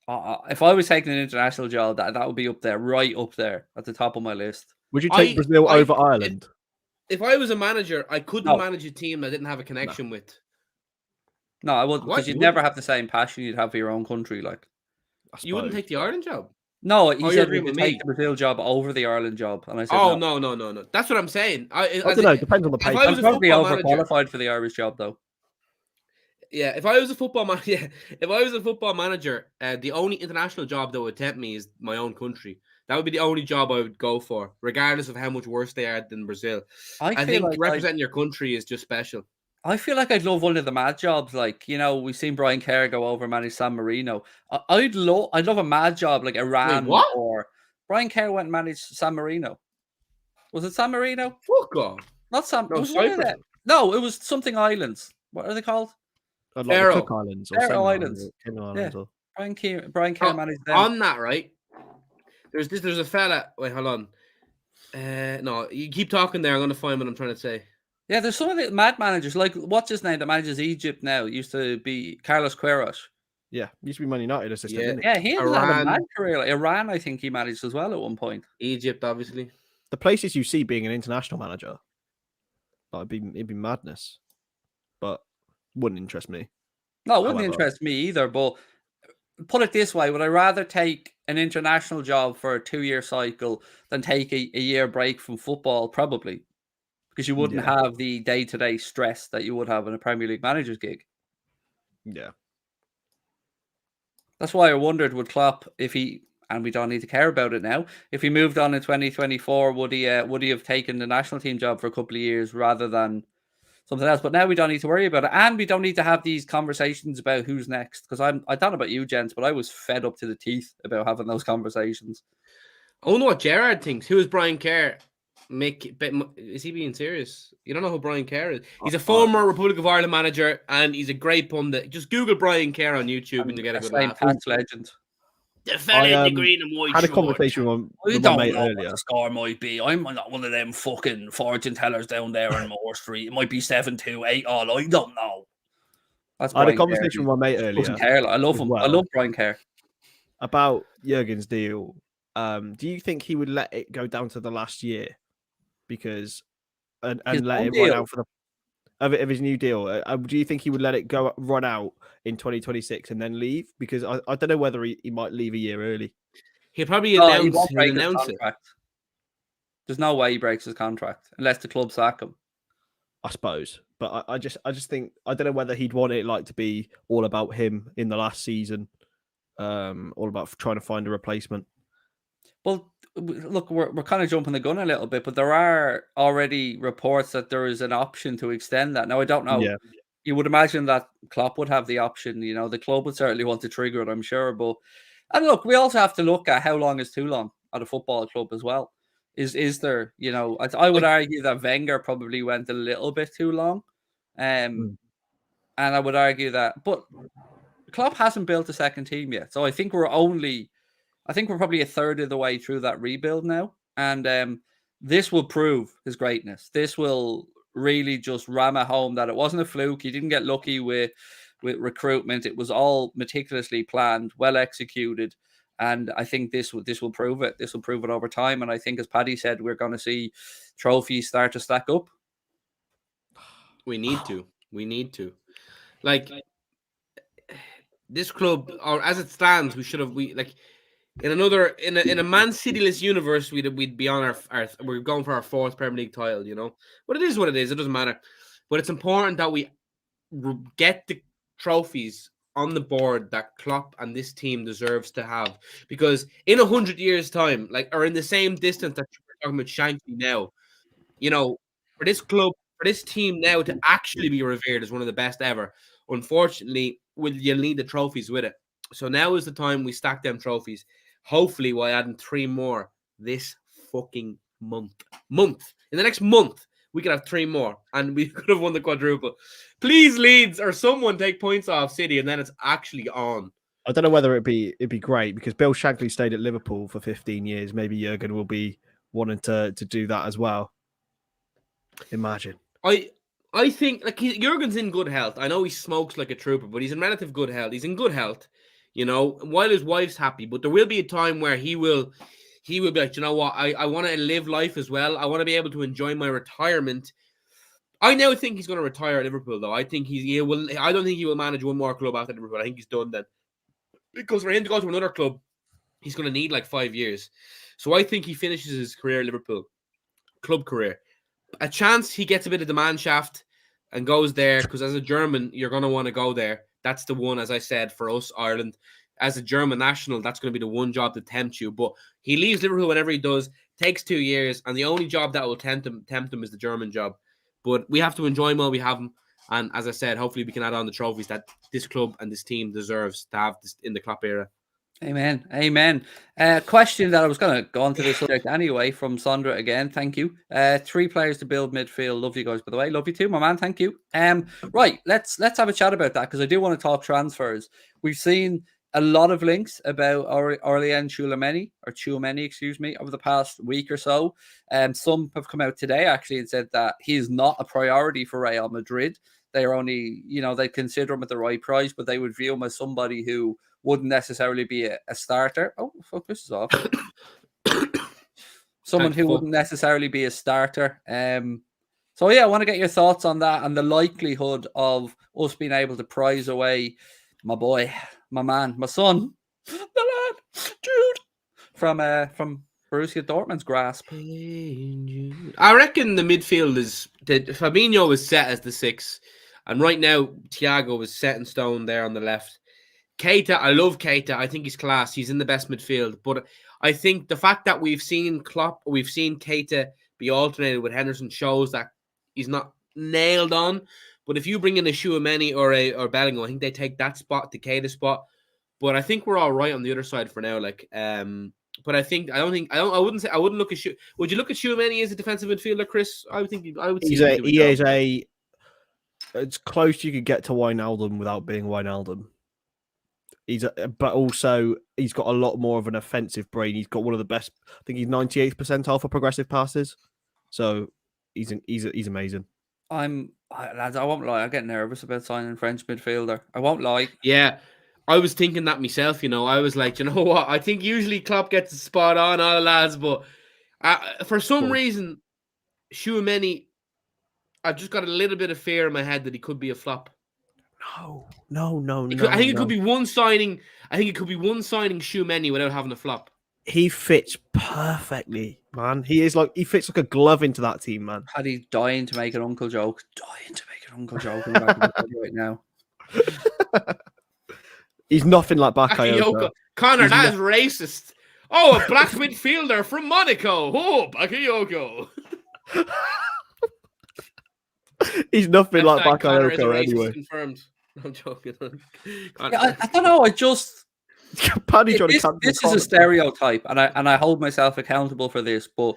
if I was taking an international job, that would be up there, right up there at the top of my list. Would you take Brazil over Ireland? If I was a manager, I couldn't manage a team I didn't have a connection with. No, I wouldn't, because you'd never have the same passion you'd have for your own country. Like, you wouldn't take the Ireland job. No, he said we could take the Brazil job over the Ireland job, and I said, no. That's what I'm saying. I don't know. Depends on the paper. I'm probably overqualified for the Irish job, though. Yeah, if I was a football manager, the only international job that would tempt me is my own country. That would be the only job I would go for, regardless of how much worse they are than Brazil. I think like representing your country is just special. I feel like I'd love one of the mad jobs. Like, we've seen Brian Kerr go over and manage San Marino. I'd love a mad job like Iran. Wait, or Brian Kerr went and managed San Marino. Was it San Marino? Fuck off. Not San. No, Cyprus. No, it was something islands. What are they called? Like the Cook Islands or Faroe Islands. Islands or... Brian Kerr managed them. On that, right? There's a fella. Wait, hold on. No, you keep talking there. I'm going to find what I'm trying to say. Yeah, there's some of the mad managers, like, what's his name that manages Egypt now? Used to be Carlos Queiroz. Yeah, used to be Man United assistant. Yeah, he had a mad career. Like, Iran, I think he managed as well at one point. Egypt, obviously. The places you see being an international manager, it'd be madness, but wouldn't interest me. No, it wouldn't interest me either. But put it this way: would I rather take an international job for a 2-year cycle than take a year break from football? Probably. Because you wouldn't have the day-to-day stress that you would have in a Premier League manager's gig. Yeah. That's why I wondered, would Klopp, and we don't need to care about it now, if he moved on in 2024, would he have taken the national team job for a couple of years rather than something else? But now we don't need to worry about it. And we don't need to have these conversations about who's next. Because I don't know about you, gents, but I was fed up to the teeth about having those conversations. I wonder what Gerrard thinks. Who is Brian Kerr? Is he being serious? You don't know who Brian Kerr is? He's a former Republic of Ireland manager, and he's a great pundit. Just Google Brian Kerr on YouTube, and you get a good laugh. Legend. The fella in the green and white. I had a conversation with my mate earlier. What the score might be. I'm not one of them fucking fortune tellers down there on Moore Street. It might be 7-2, 8-all. I don't know. I had a conversation with my mate earlier. I love him. I love Brian Kerr. About Jurgen's deal. Do you think he would let it go down to the last year? Because and His let own it run deal. out for the of his new deal? Do you think he would let it run out in 2026 and then leave? Because I don't know whether he might leave a year early. He'll probably No, he announce. won't He'll break his announce it. contract. There's no way he breaks his contract unless the club sack him. I suppose, but I just think I don't know whether he'd want it like to be all about him in the last season, all about trying to find a replacement. Well, look, we're kind of jumping the gun a little bit, but there are already reports that there is an option to extend that. Now, I don't know. Yeah. You would imagine that Klopp would have the option. You know, the club would certainly want to trigger it, I'm sure. But and look, we also have to look at how long is too long at a football club as well. Is there? You know, I would argue that Wenger probably went a little bit too long, and I would argue that, but Klopp hasn't built a second team yet, so I think we're probably a third of the way through that rebuild now, and this will prove his greatness. This will really just ram it home that it wasn't a fluke. He didn't get lucky with recruitment. It was all meticulously planned, well executed, and I think this will prove it. This will prove it over time, and I think, as Paddy said, we're going to see trophies start to stack up. We need to. We need to. Like this club, or as it stands, in a Man City-less universe, we'd be on our we're going for our 4th Premier League title, you know. But it is what it is. It doesn't matter. But it's important that we get the trophies on the board that Klopp and this team deserves to have, because in 100 years' time, or in the same distance that you're talking about Shankly now, you know, for this club, for this team now to actually be revered as one of the best ever, unfortunately, you'll need the trophies with it. So now is the time we stack them trophies. Hopefully, while adding 3 more this fucking month. In the next month, we could have 3 more, and we could have won the quadruple. Please, Leeds or someone take points off City, and then it's actually on. I don't know whether it'd be great, because Bill Shankly stayed at Liverpool for 15 years. Maybe Jurgen will be wanting to do that as well. Imagine. I think Jurgen's in good health. I know he smokes like a trooper, but he's in relative good health. He's in good health, you know, while his wife's happy. But there will be a time where he will be like, you know what, I want to live life as well. I want to be able to enjoy my retirement. I now think he's going to retire at Liverpool, though. I think he will. I don't think he will manage one more club after Liverpool. I think he's done then, because for him to go to another club, he's going to need like 5 years. So I think he finishes his career at Liverpool, club career. A chance he gets a bit of the man shaft and goes there, because as a German, you're going to want to go there. That's the one, as I said, for us, Ireland. As a German national, that's going to be the one job that tempts you. But he leaves Liverpool whenever he does, takes 2 years, and the only job that will tempt him is the German job. But we have to enjoy him while we have him. And as I said, hopefully we can add on the trophies that this club and this team deserves to have this in the Klopp era. Amen. Amen. Question that I was going to go on to this subject anyway from Sandra again. Thank you. 3 players to build midfield. Love you guys, by the way. Love you too, my man. Thank you. Right. Let's have a chat about that, because I do want to talk transfers. We've seen a lot of links about Aurélien Tchouameni, excuse me, over the past week or so. Some have come out today actually and said that he is not a priority for Real Madrid. They are only, they consider him at the right price, but they would view him as somebody who wouldn't necessarily be a starter. Oh, fuck, this is off. Someone who wouldn't necessarily be a starter. So yeah, I want to get your thoughts on that and the likelihood of us being able to prize away my boy, my man, my son, the lad, Jude, from Borussia Dortmund's grasp. I reckon the midfield Fabinho is set as the 6, and right now Thiago is set in stone there on the left. Keita, I love Keita. I think he's class. He's in the best midfield. But I think the fact that we've seen Keita be alternated with Henderson shows that he's not nailed on. But if you bring in a Tchouameni or Bellingham, I think they take that spot, the Keita spot. But I think we're all right on the other side for now. But I wouldn't look at Would you look at Tchouameni as a defensive midfielder, Chris? I would think I would. It's close you could get to Wijnaldum without being Wijnaldum. But also he's got a lot more of an offensive brain. He's got one of the best. I think he's 98th percentile for progressive passes. So he's amazing. Lads, I won't lie. I get nervous about signing French midfielder. I won't lie. Yeah, I was thinking that myself. I was like, you know what? I think usually Klopp gets the spot on all the lads, but for some reason, Tchouameni I've just got a little bit of fear in my head that he could be a flop. No. I think it could be one signing. I think it could be one signing Tchouaméni without having a flop. He fits perfectly, man. He fits like a glove into that team, man. Paddy dying to make an uncle joke. Dying to make an uncle joke in the back of his head right now. He's nothing like Bakayoko. Connor, that is racist. Oh, a black midfielder from Monaco. Oh, Bakayoko. He's nothing like Connor is a Bakayoko racist anyway. Confirmed. I'm joking. Yeah, I don't know. I just Paddy trying to this cancel is a Connor. stereotype, and I hold myself accountable for this, but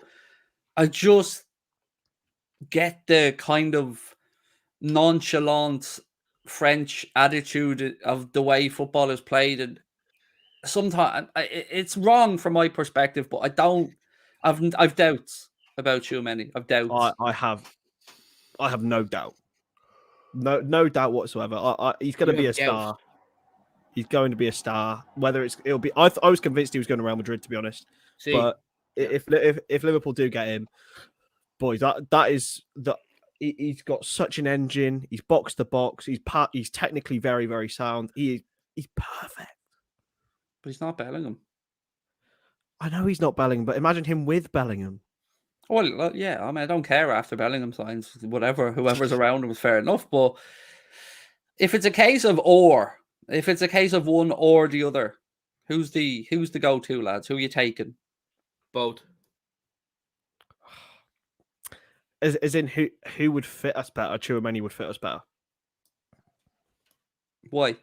I just get the kind of nonchalant French attitude of the way football is played, and sometimes it's wrong from my perspective. But I don't. I've doubts about Tchouaméni. I've doubts. I have no doubt. No doubt whatsoever. He's going to be a star. He's going to be a star. Whether it'll be, I was convinced he was going to Real Madrid, to be honest. But if Liverpool do get him, boys, he's got such an engine. He's box to box. He's technically very, very sound. He's perfect. But he's not Bellingham. I know he's not Bellingham, but imagine him with Bellingham. Well, yeah. I mean, I don't care after Bellingham signs. Whoever's around him is fair enough. But if it's a case of if it's a case of one or the other, who's the go-to, lads? Who are you taking? Both. As in who would fit us better? Tchouaméni would fit us better. Why?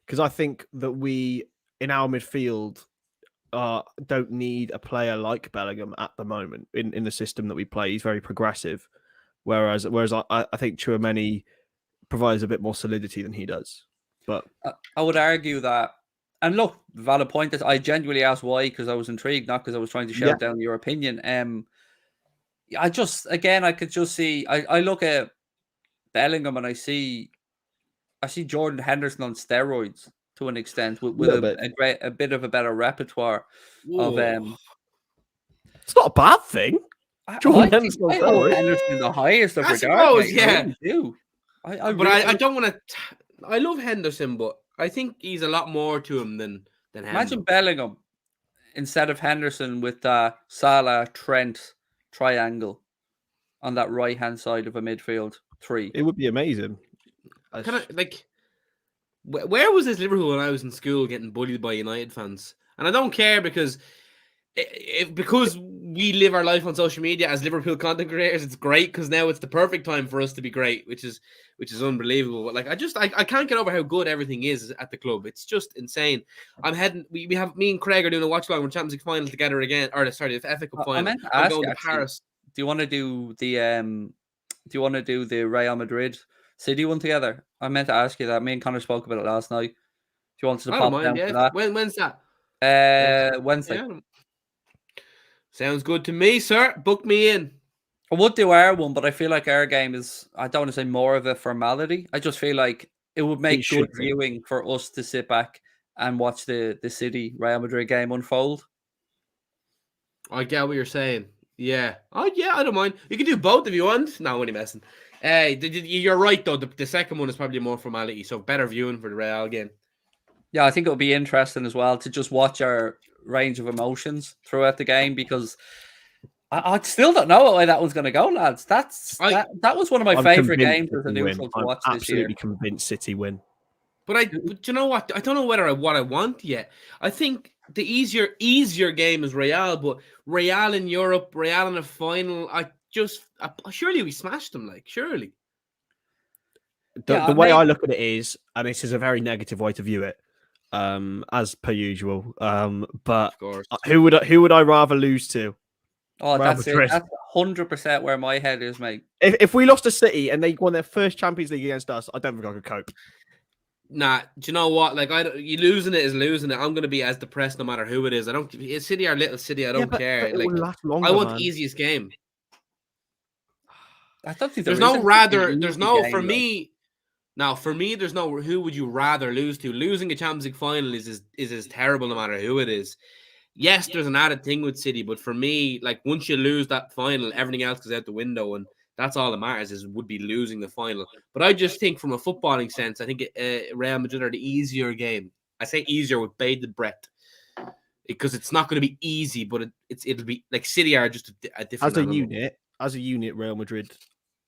Because I think that we in our midfield don't need a player like Bellingham at the moment in the system that we play. He's very progressive, whereas I think Tchouaméni provides a bit more solidity than he does. But I would argue that, and look, valid point. That I genuinely asked why, because I was intrigued, not because I was trying to shout down your opinion. I could just see. I look at Bellingham and I see Jordan Henderson on steroids to an extent, with a bit of a better repertoire of. It's not a bad thing. Jordan Henderson in the highest of regards. Suppose, yeah. I really do. I don't want to. I love Henderson, but I think he's a lot more to him than Imagine Bellingham instead of Henderson with Salah, Trent triangle on that right hand side of a midfield three. It would be amazing. Where was this Liverpool when I was in school getting bullied by United fans? And I don't care because we live our life on social media as Liverpool content creators. It's great because now it's the perfect time for us to be great, which is unbelievable. But like, I can't get over how good everything is at the club. It's just insane. I'm heading. We have me and Craig are doing a watch along. We're Champions League final together again. Or sorry, the FA Cup final. I'm going to Paris. Do you want to do the Real Madrid City one together? I meant to ask you that. Me and Connor spoke about it last night. Do you want to pop down for that? When's that? Wednesday. Yeah. Sounds good to me, sir. Book me in. I would do our one, but I feel like our game is, I don't want to say more of a formality. I just feel like it would make good viewing for us to sit back and watch the City Real Madrid game unfold. I get what you're saying. Yeah. Oh, yeah, I don't mind. You can do both if you want. No, I'm only messing. You're right, though. The second one is probably more formality, so better viewing for the Real game. Yeah, I think it'll be interesting as well to just watch our range of emotions throughout the game, because I still don't know what way that one's going to go, lads. That was one of my favourite games as a neutral to watch this year. I'm absolutely convinced City win. But you know what? I don't know what I want yet. I think the easier game is Real, but Real in Europe, Real in a final. Surely we smashed them. Like surely. The way I look at it is, and this is a very negative way to view it, as per usual. But who would I rather lose to? Oh, that's 100% where my head is, mate. If we lost to City and they won their first Champions League against us, I don't think I could cope. Nah, do you know what? Like, you losing it is losing it. I'm going to be as depressed no matter who it is. City or little City, I don't care. But like, last longer, I want the easiest game. I don't think there's no rather. There's no for me. Now, for me, there's no who would you rather lose to. Losing a Champions League final is as terrible no matter who it is. Yes, there's an added thing with City, but for me, like once you lose that final, everything else goes out the window, and That's all that matters would be losing the final. But I just think from a footballing sense, I think Real Madrid are the easier game. I say easier with bated breath because it's not going to be easy, but it'll be like City are just a different animal. As a unit, Real Madrid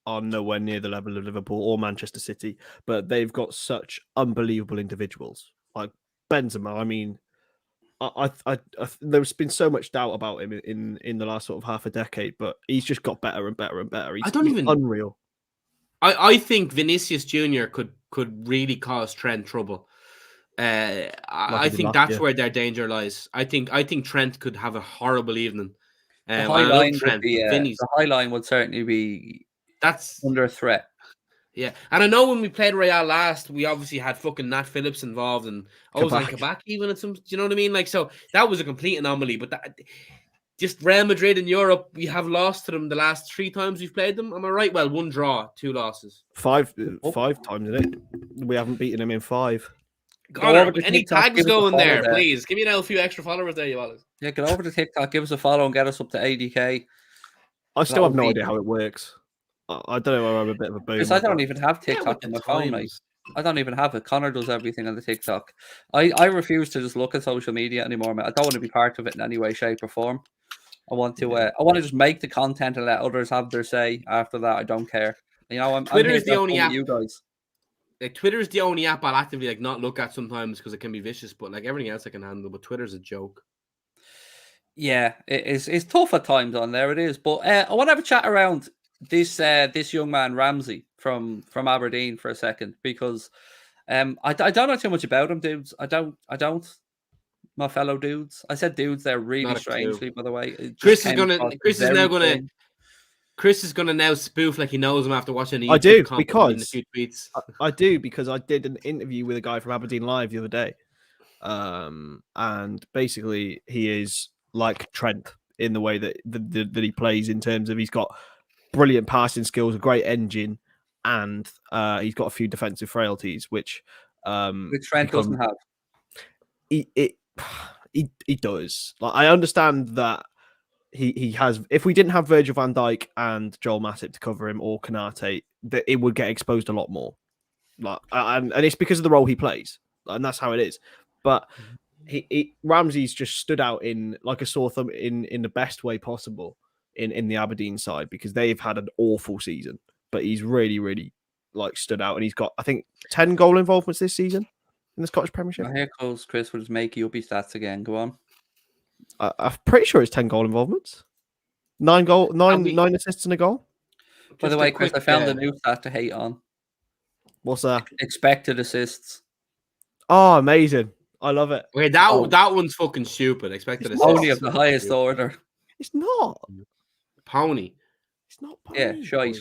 are nowhere near the level of Liverpool or Manchester City, but they've got such unbelievable individuals like Benzema. I mean, there's been so much doubt about him in the last sort of half a decade, but he's just got better and better and better. He's unreal. I think Vinicius Jr. could really cause Trent trouble. I think that's where their danger lies. I think Trent could have a horrible evening. The high line would certainly be under threat. Yeah, and I know when we played Real last, we obviously had fucking Nat Phillips involved and Kabak even at some. Do you know what I mean? Like, so that was a complete anomaly. But just Real Madrid in Europe, we have lost to them the last 3 times we've played them. Am I right? Well, 1 draw, 2 losses. 5 times, isn't it? We haven't beaten them in 5. Any tags going there, please? Give me a few extra followers there, you Wallace. Yeah, get over to TikTok, give us a follow and get us up to 80k. I still have no idea how it works. I don't know. I'm a bit of a boomer. Because I don't even have TikTok on my phone, mate. I don't even have it. Connor does everything on the TikTok. I refuse to just look at social media anymore, mate. I don't want to be part of it in any way, shape, or form. I want to just make the content and let others have their say. After that, I don't care. You know, Twitter is the only app. You guys. Like, Twitter is the only app I'll actively not look at sometimes because it can be vicious. But like everything else, I can handle. But Twitter's a joke. Yeah, it's tough at times on there. It is. But I want to have a chat around this young man Ramsey from Aberdeen for a second because I don't know too much about him, dudes. I don't. My fellow dudes. I said dudes there really strangely, by the way. Chris is gonna now spoof like he knows him after watching the I do because I did an interview with a guy from Aberdeen Live the other day. And basically he is like Trent in the way that he plays, in terms of he's got brilliant passing skills, a great engine, and he's got a few defensive frailties, which Trent doesn't have. He does. Like, I understand that he has. If we didn't have Virgil van Dijk and Joel Matip to cover him, or Konate, that it would get exposed a lot more. Like, and it's because of the role he plays, and that's how it is. But Ramsey's just stood out in like a sore thumb in the best way possible in the Aberdeen side, because they've had an awful season, but he's really, really like stood out, and he's got, I think, 10 goal involvements this season in the Scottish Premiership. Here goes Chris with his makey uppy stats again. Go on. I'm pretty sure it's 10 goal involvements, 9 assists and a goal. By the way, Chris, I found a new stat to hate on. What's that? Expected assists. Oh, amazing! I love it. Okay, that one's fucking stupid. Expected assists. Only of the highest order. It's not. Pony. It's not pony. Yeah, shite.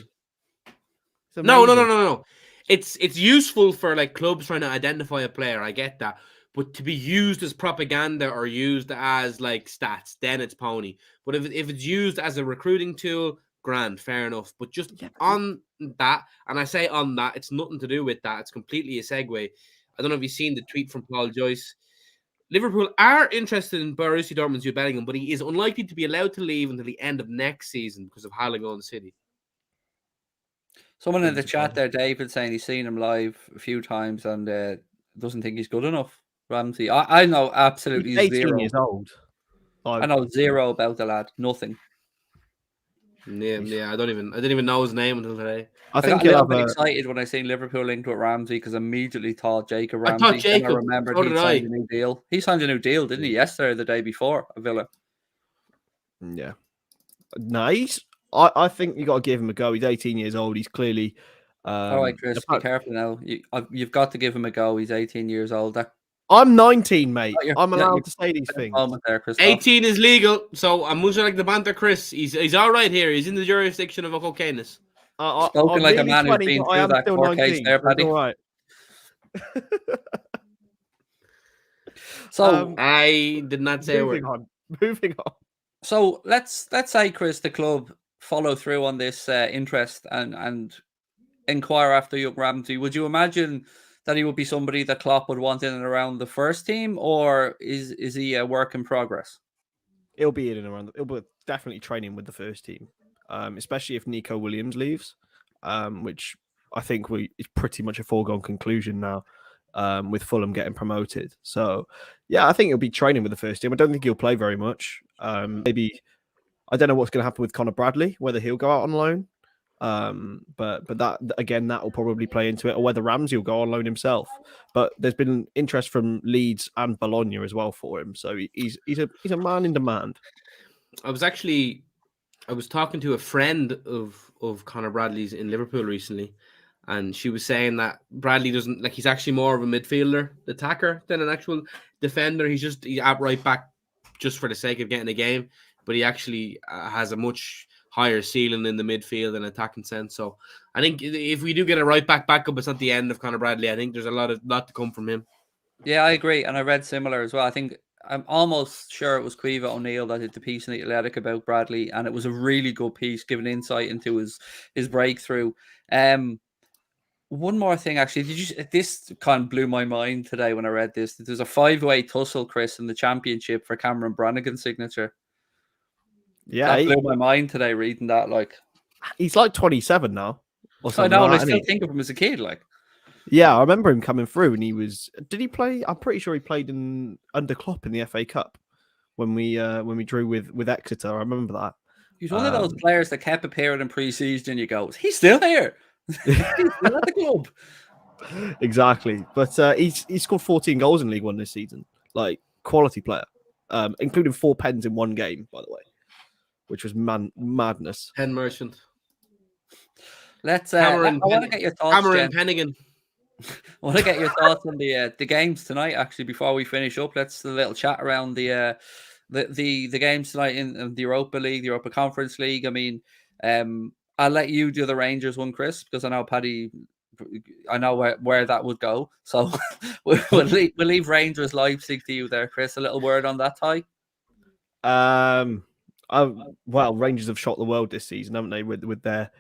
No. It's useful for like clubs trying to identify a player. I get that. But to be used as propaganda or used as like stats, then it's pony. But if it's used as a recruiting tool, grand, fair enough. But just on that, and I say on that, it's nothing to do with that. It's completely a segue. I don't know if you've seen the tweet from Paul Joyce. Liverpool are interested in Borussia Dortmund's Jude Bellingham, but he is unlikely to be allowed to leave until the end of next season because of Haaland going to City. Someone in the chat there, David, saying he's seen him live a few times and doesn't think he's good enough. Ramsey, I know absolutely he's 18 zero. Years old. I know zero about the lad. Nothing. Yeah. I didn't even know his name until today. I think I got excited when I seen Liverpool linked with Ramsey because I immediately thought Jacob Ramsey. I thought Jacob. I remembered he signed a new deal. He signed a new deal, didn't he? Yesterday or the day before at Villa. Yeah. Nice. I think you got to give him a go. He's 18 years old. He's clearly. All right, Chris, be careful now. You've got to give him a go. He's 18 years old. I'm 19, mate. I'm allowed to say these things. There, 18 is legal, so I'm much like the banter, Chris. He's all right here. He's in the jurisdiction of okayness. Spoken like a man who's been through that court case there, Paddy. All right. So I did not say moving on. So let's say, Chris, the club follow through on this interest and inquire after young Ramsey. Would you imagine that he would be somebody that Klopp would want in and around the first team, or is he a work in progress? He'll be in and around. He'll be definitely training with the first team. especially if Nico Williams leaves, which I think is pretty much a foregone conclusion now, with Fulham getting promoted. So, yeah, I think he'll be training with the first team. I don't think he'll play very much. Maybe I don't know what's going to happen with Conor Bradley, whether he'll go out on loan. But that again, that will probably play into it, or whether Ramsey will go on loan himself. But there's been interest from Leeds and Bologna as well for him, so he's a man in demand. I was talking to a friend of Conor Bradley's in Liverpool recently, and she was saying that Bradley doesn't he's actually more of a midfielder, attacker than an actual defender. He's at right back just for the sake of getting a game, but he actually has a much higher ceiling in the midfield and attacking sense. So I think if we do get a right back backup, it's not the end of Conor Bradley. I think there's a lot to come from him. Yeah, I agree, and I read similar as well. I think I'm almost sure it was Caoimhe O'Neill that did the piece in the Athletic about Bradley, and it was a really good piece, giving insight into his breakthrough. One more thing, actually, this kind of blew my mind today when I read this. There's a 5-way tussle, Chris, in the Championship for Cameron Brannigan's signature. Yeah, that blew my mind today reading that. He's like 27 now. I know, and I still think of him as a kid. Yeah, I remember him coming through, and he was. Did he play? I'm pretty sure he played under Klopp in the FA Cup when we drew with Exeter. I remember that. He's one of those players that kept appearing in pre-season, and you go, he's still here. He's still at the club. Exactly, but he's scored 14 goals in League One this season. Quality player, including 4 pens in one game, by the way, which was madness. Pen merchant. Let's. I want to get your thoughts, Cameron Pennigan. I want to get your thoughts on the games tonight. Actually, before we finish up, let's do a little chat around the games tonight in the Europa League, the Europa Conference League. I mean, I'll let you do the Rangers one, Chris, because I know Paddy. I know where that would go. So we'll leave Rangers Leipzig to you there, Chris. A little word on that tie. Well, Rangers have shocked the world this season, haven't they, with their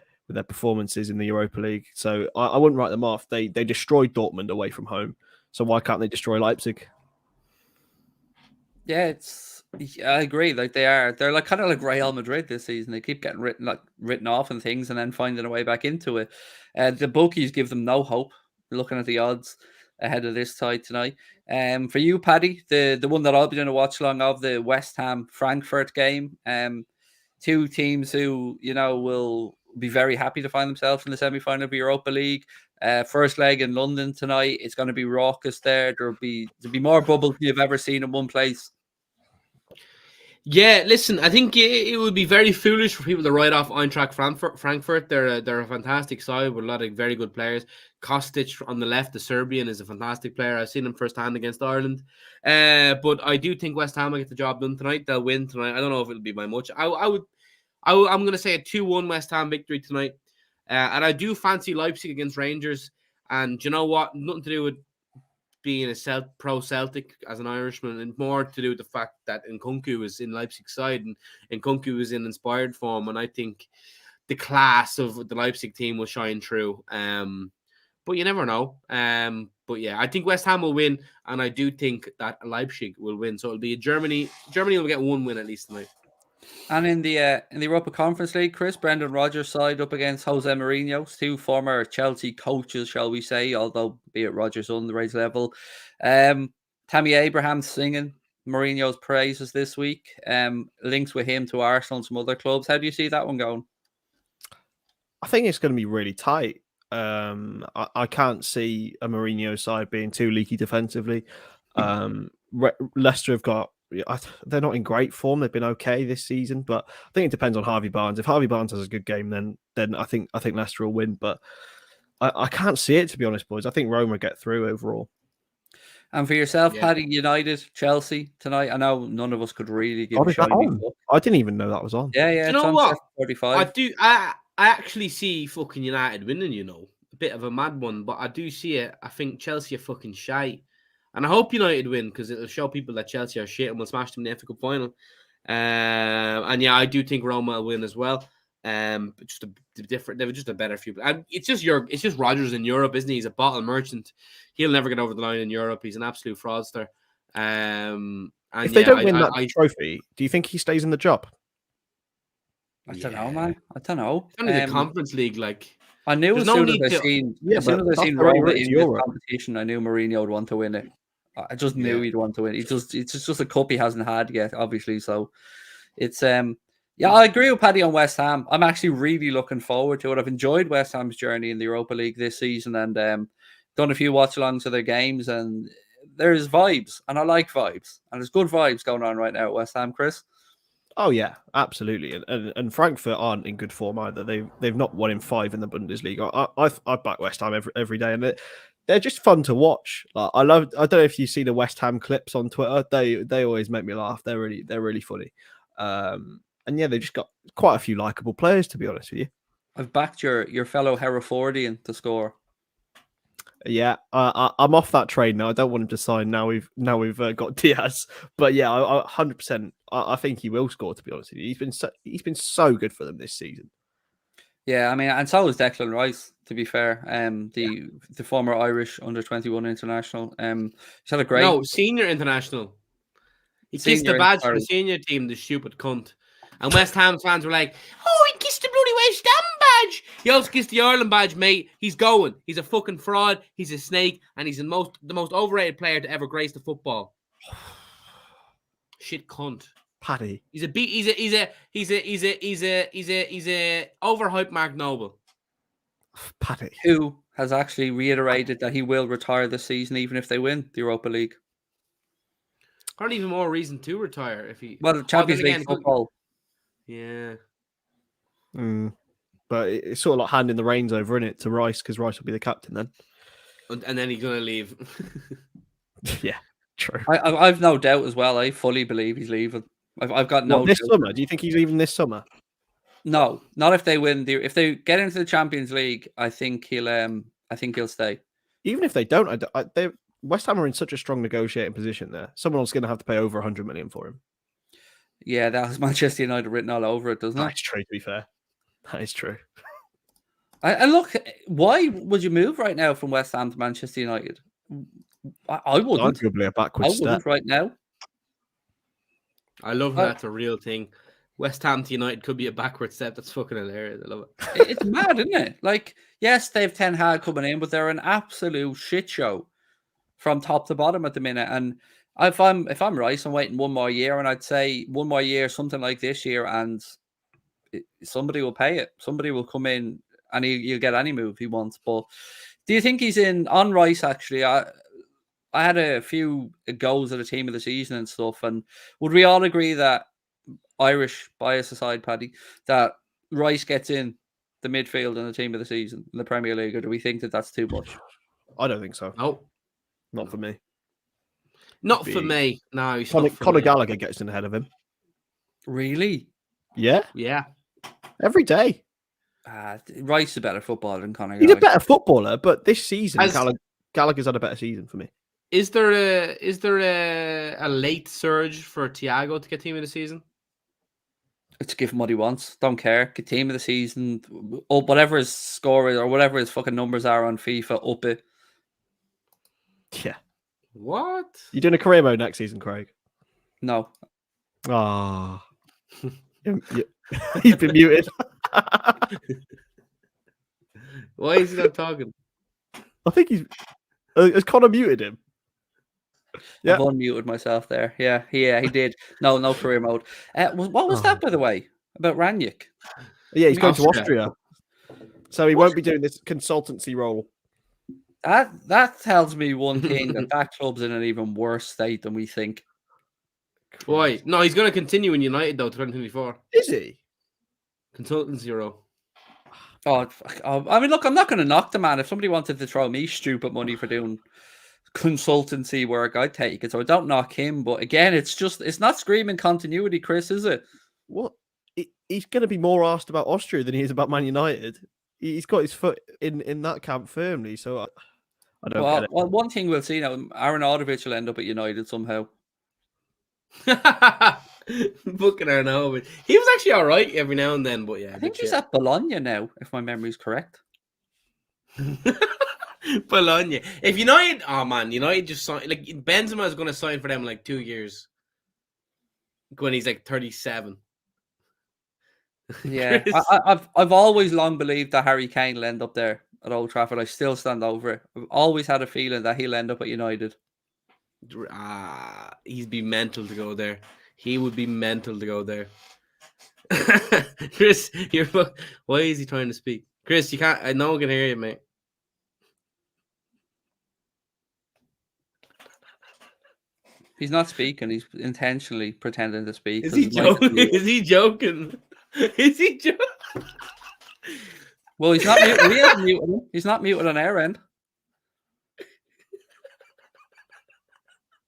performances in the Europa League? So I wouldn't write them off. They destroyed Dortmund away from home. So why can't they destroy Leipzig? Yeah, I agree. They're kind of like Real Madrid this season. They keep getting written off and things, and then finding a way back into it. The bookies give them no hope. Looking at the odds ahead of this tie tonight. For you, Paddy, the one that I'll be doing a watch along of, the West Ham Frankfurt game. 2 teams who will be very happy to find themselves in the semi-final of the Europa League. First leg in London tonight. It's going to be raucous there. There'll be more bubbles than you've ever seen in one place. Yeah, listen, I think it would be very foolish for people to write off Eintracht Frankfurt. They're a fantastic side with a lot of very good players. Kostic on the left, the Serbian, is a fantastic player. I've seen him firsthand against Ireland. But I do think West Ham will get the job done tonight. They'll win tonight. I don't know if it'll be by much. I'm going to say a 2-1 West Ham victory tonight. And I do fancy Leipzig against Rangers. And you know what? Nothing to do with being a pro-Celtic as an Irishman, and more to do with the fact that Nkunku is in Leipzig's side, and Nkunku is in inspired form, and I think the class of the Leipzig team will shine through. But you never know. But yeah, I think West Ham will win, and I do think that Leipzig will win. So it'll be Germany. Germany will get 1 win at least tonight. And in the Europa Conference League, Chris, Brendan Rodgers' side up against Jose Mourinho's 2 former Chelsea coaches, shall we say, although be it Rodgers on the right level. Tammy Abraham singing Mourinho's praises this week. Links with him to Arsenal and some other clubs. How do you see that one going? I think it's going to be really tight. I can't see a Mourinho side being too leaky defensively. Leicester have got. They're not in great form. They've been okay this season, but I think it depends on Harvey Barnes. If Harvey Barnes has a good game, then I think Leicester will win. But I can't see it, to be honest, boys. I think Roma get through overall. And for yourself, Paddy, United, Chelsea tonight. I know none of us could really give a shiny look. I didn't even know that was on. Yeah. Do you know what? 45. I actually see fucking United winning. A bit of a mad one, but I do see it. I think Chelsea are fucking shite. And I hope United win, because it'll show people that Chelsea are shit and we'll smash them in the FA Cup final. And yeah, I do think Roma will win as well. Just a different. They were just a better few. And it's just Rodgers in Europe, isn't he? He's a bottle merchant. He'll never get over the line in Europe. He's an absolute fraudster. And if they don't win that trophy, do you think he stays in the job? I don't know, man. I don't know. It's only the Conference League, like. I knew There's as no soon as need I to- seen, Yeah, as soon but as I seen that's already Roma right, in it's this Europe. competition, I knew Mourinho would want to win it. I just knew Yeah. he'd want to win. It's just a cup he hasn't had yet, obviously. So it's yeah, I agree with Paddy on West Ham. I'm actually really looking forward to it. I've enjoyed West Ham's journey in the Europa League this season and done a few watch-alongs of their games, and there's vibes, and I like vibes, and there's good vibes going on right now at West Ham, Chris. Oh yeah, absolutely. And Frankfurt aren't in good form either. They've not won in 5 in the Bundesliga. I back West Ham every day, and they're just fun to watch. Like I don't know if you see the West Ham clips on Twitter. They always make me laugh. They're really funny. And yeah, they've just got quite a few likable players, to be honest with you. I've backed your fellow Herefordian to score. Yeah, I'm off that train now. I don't want him to sign now. We've got Diaz, but yeah, 100%. I think he will score. To be honest with you, he's been so good for them this season. Yeah, I mean, and so is Declan Rice. To be fair, the former Irish under-21 international. He's had a great senior international. He kissed Senior, the badge for sorry. the senior team, the stupid cunt. And West Ham fans were like, "Oh, he kissed the bloody West Ham badge. He also kissed the Ireland badge, mate. He's going. He's a fucking fraud. He's a snake, and he's the most overrated player to ever grace the football. Shit cunt. Paddy, He's a overhyped Mark Noble. Paddy. who has actually reiterated that he will retire this season, even if they win the Europa League. Probably even more reason to retire if he. Well, Champions then League again, football. Yeah. But it's sort of like handing the reins over, isn't it, to Rice, because Rice will be the captain then. And then he's gonna leave. Yeah, true. I've no doubt as well. I fully believe he's leaving. I've got no This doubt. summer? Do you think he's leaving this summer? No, not if they win. If they get into the Champions League, I think he'll stay. Even if they don't, West Ham are in such a strong negotiating position there. Someone's going to have to pay over 100 million for him. Yeah, that has Manchester United written all over it, doesn't it? That's true, to be fair. That is true. And look, why would you move right now from West Ham to Manchester United? I wouldn't. Arguably a I backwards wouldn't step. right now. I love that's a real thing. West Ham to United could be a backward step. That's fucking hilarious. I love it. It's mad, isn't it? Like, yes, they've Ten Hag coming in, but they're an absolute shit show from top to bottom at the minute. And if I'm Rice, I'm waiting one more year, and I'd say one more year, something like this year, and somebody will pay it. Somebody will come in, and he'll get any move he wants. But do you think he's in on Rice? Actually, I had a few goals at the team of the season and stuff, and would we all agree that, Irish bias aside, Paddy, that Rice gets in the midfield in the team of the season in the Premier League, or do we think that that's too much? I don't think so. No, Not for me. not for me. No, he's not for Conor me. Gallagher gets in ahead of him. Really? Yeah, Yeah, every day. Rice is a better footballer than Conor He's a Gallagher. better footballer, but this season, As- Gallagher's had a better season for me. is there a late surge for Thiago to get team of the season? It's give him what he wants. Don't care. Get team of the season, or whatever his score is, or whatever his fucking numbers are on FIFA, up it. Yeah. What? You doing a career mode next season, Craig? No. Ah. He's been muted. Why is he not talking? I think he's. Has Connor muted him? Yeah. I've unmuted myself there. Yeah, he did. No career mode. What was that, by the way, about Ranić? Yeah, he's going to Austria. Austria. So he won't be doing this consultancy role. That tells me one thing, that club's in an even worse state than we think. Why? No, he's going to continue in United though, 2024. Is he? Consultancy role. I mean, look, I'm not going to knock the man. If somebody wanted to throw me stupid money for doing consultancy work, I'd take it. So I don't knock him. But again, it's not screaming continuity, Chris, is it? What? He's going to be more asked about Austria than he is about Man United. He's got his foot in that camp firmly. So I don't get it. Well, one thing we'll see now, Aaron Alderweireld will end up at United somehow. Fucking Arnaud. He was actually all right every now and then, but yeah. I think he's at Bologna now, if my memory's correct. Bologna. If United, oh man, United just signed. Like Benzema is going to sign for them in like 2 years when he's like 37. Yeah, Chris. I've always long believed that Harry Kane will end up there at Old Trafford. I still stand over it. I've always had a feeling that he'll end up at United. He'd be mental to go there. He would be mental to go there. Chris, why is he trying to speak? Chris, you can't. No one can hear you, mate. He's not speaking. He's intentionally pretending to speak. Is 'cause he his mic's joking? muted. Is he joking? Is he joking? Well, he's not muted. We haven't muted him. He's not muted on our end.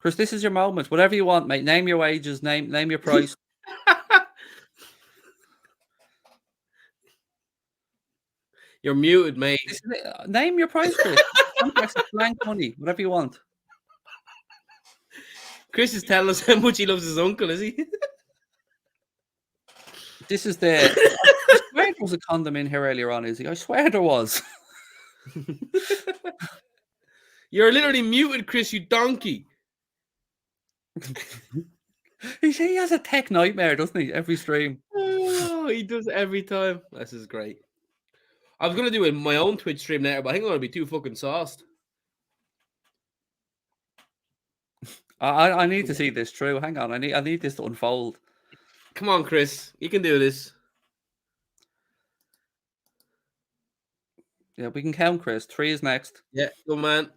Chris, this is your moment. Whatever you want, mate. Name your wages. Name your price. You're muted, mate. Name your price, Chris. Contracts are blank money. Whatever you want. Chris is telling us how much he loves his uncle, is he? This is the. I swear there was a condom in here earlier on, is he? I swear there was. You're literally muted, Chris, you donkey. He has a tech nightmare, doesn't he? Every stream. Oh, he does every time. This is great. I was gonna do my own Twitch stream later, but I think I'm gonna be too fucking sauced. I need to see this through. Hang on, I need this to unfold. Come on, Chris, you can do this. Yeah, we can count, Chris. 3 is next. Yeah, good man.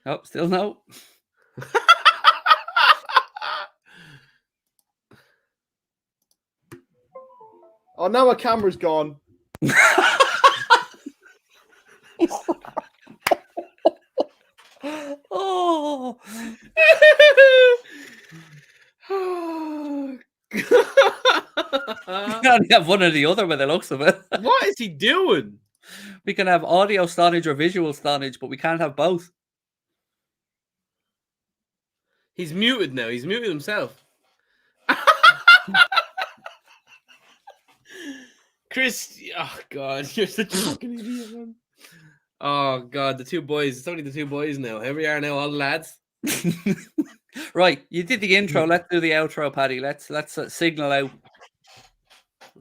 Oh, still no. Oh, now our camera's gone. Oh. You can only have one or the other by the looks of it. What is he doing? We can have audio Stonadge or visual Stonadge, but we can't have both. He's muted now. He's muted himself. Chris, oh God, you're such a fucking idiot, man. Oh God, the two boys. It's only the two boys now. Here we are now, all the lads. Right, you did the intro. Let's do the outro, Paddy. Let's signal out.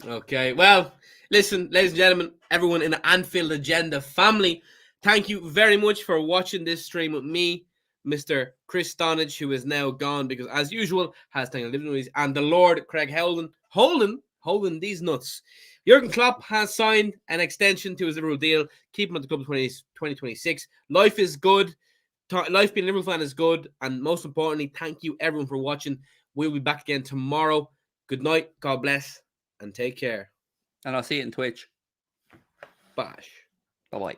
Okay, well, listen, ladies and gentlemen, everyone in the Anfield Agenda family, thank you very much for watching this stream with me, Mr. Chris Stonadge, who is now gone because, as usual, has taken a living noise, and the Lord Craig Houlden, holding these nuts. Jurgen Klopp has signed an extension to his Liverpool deal. Keep him at the club 2026. Life is good. Life being a Liverpool fan is good. And most importantly, thank you everyone for watching. We'll be back again tomorrow. Good night. God bless. And take care. And I'll see you in Twitch. Bash. Bye-bye.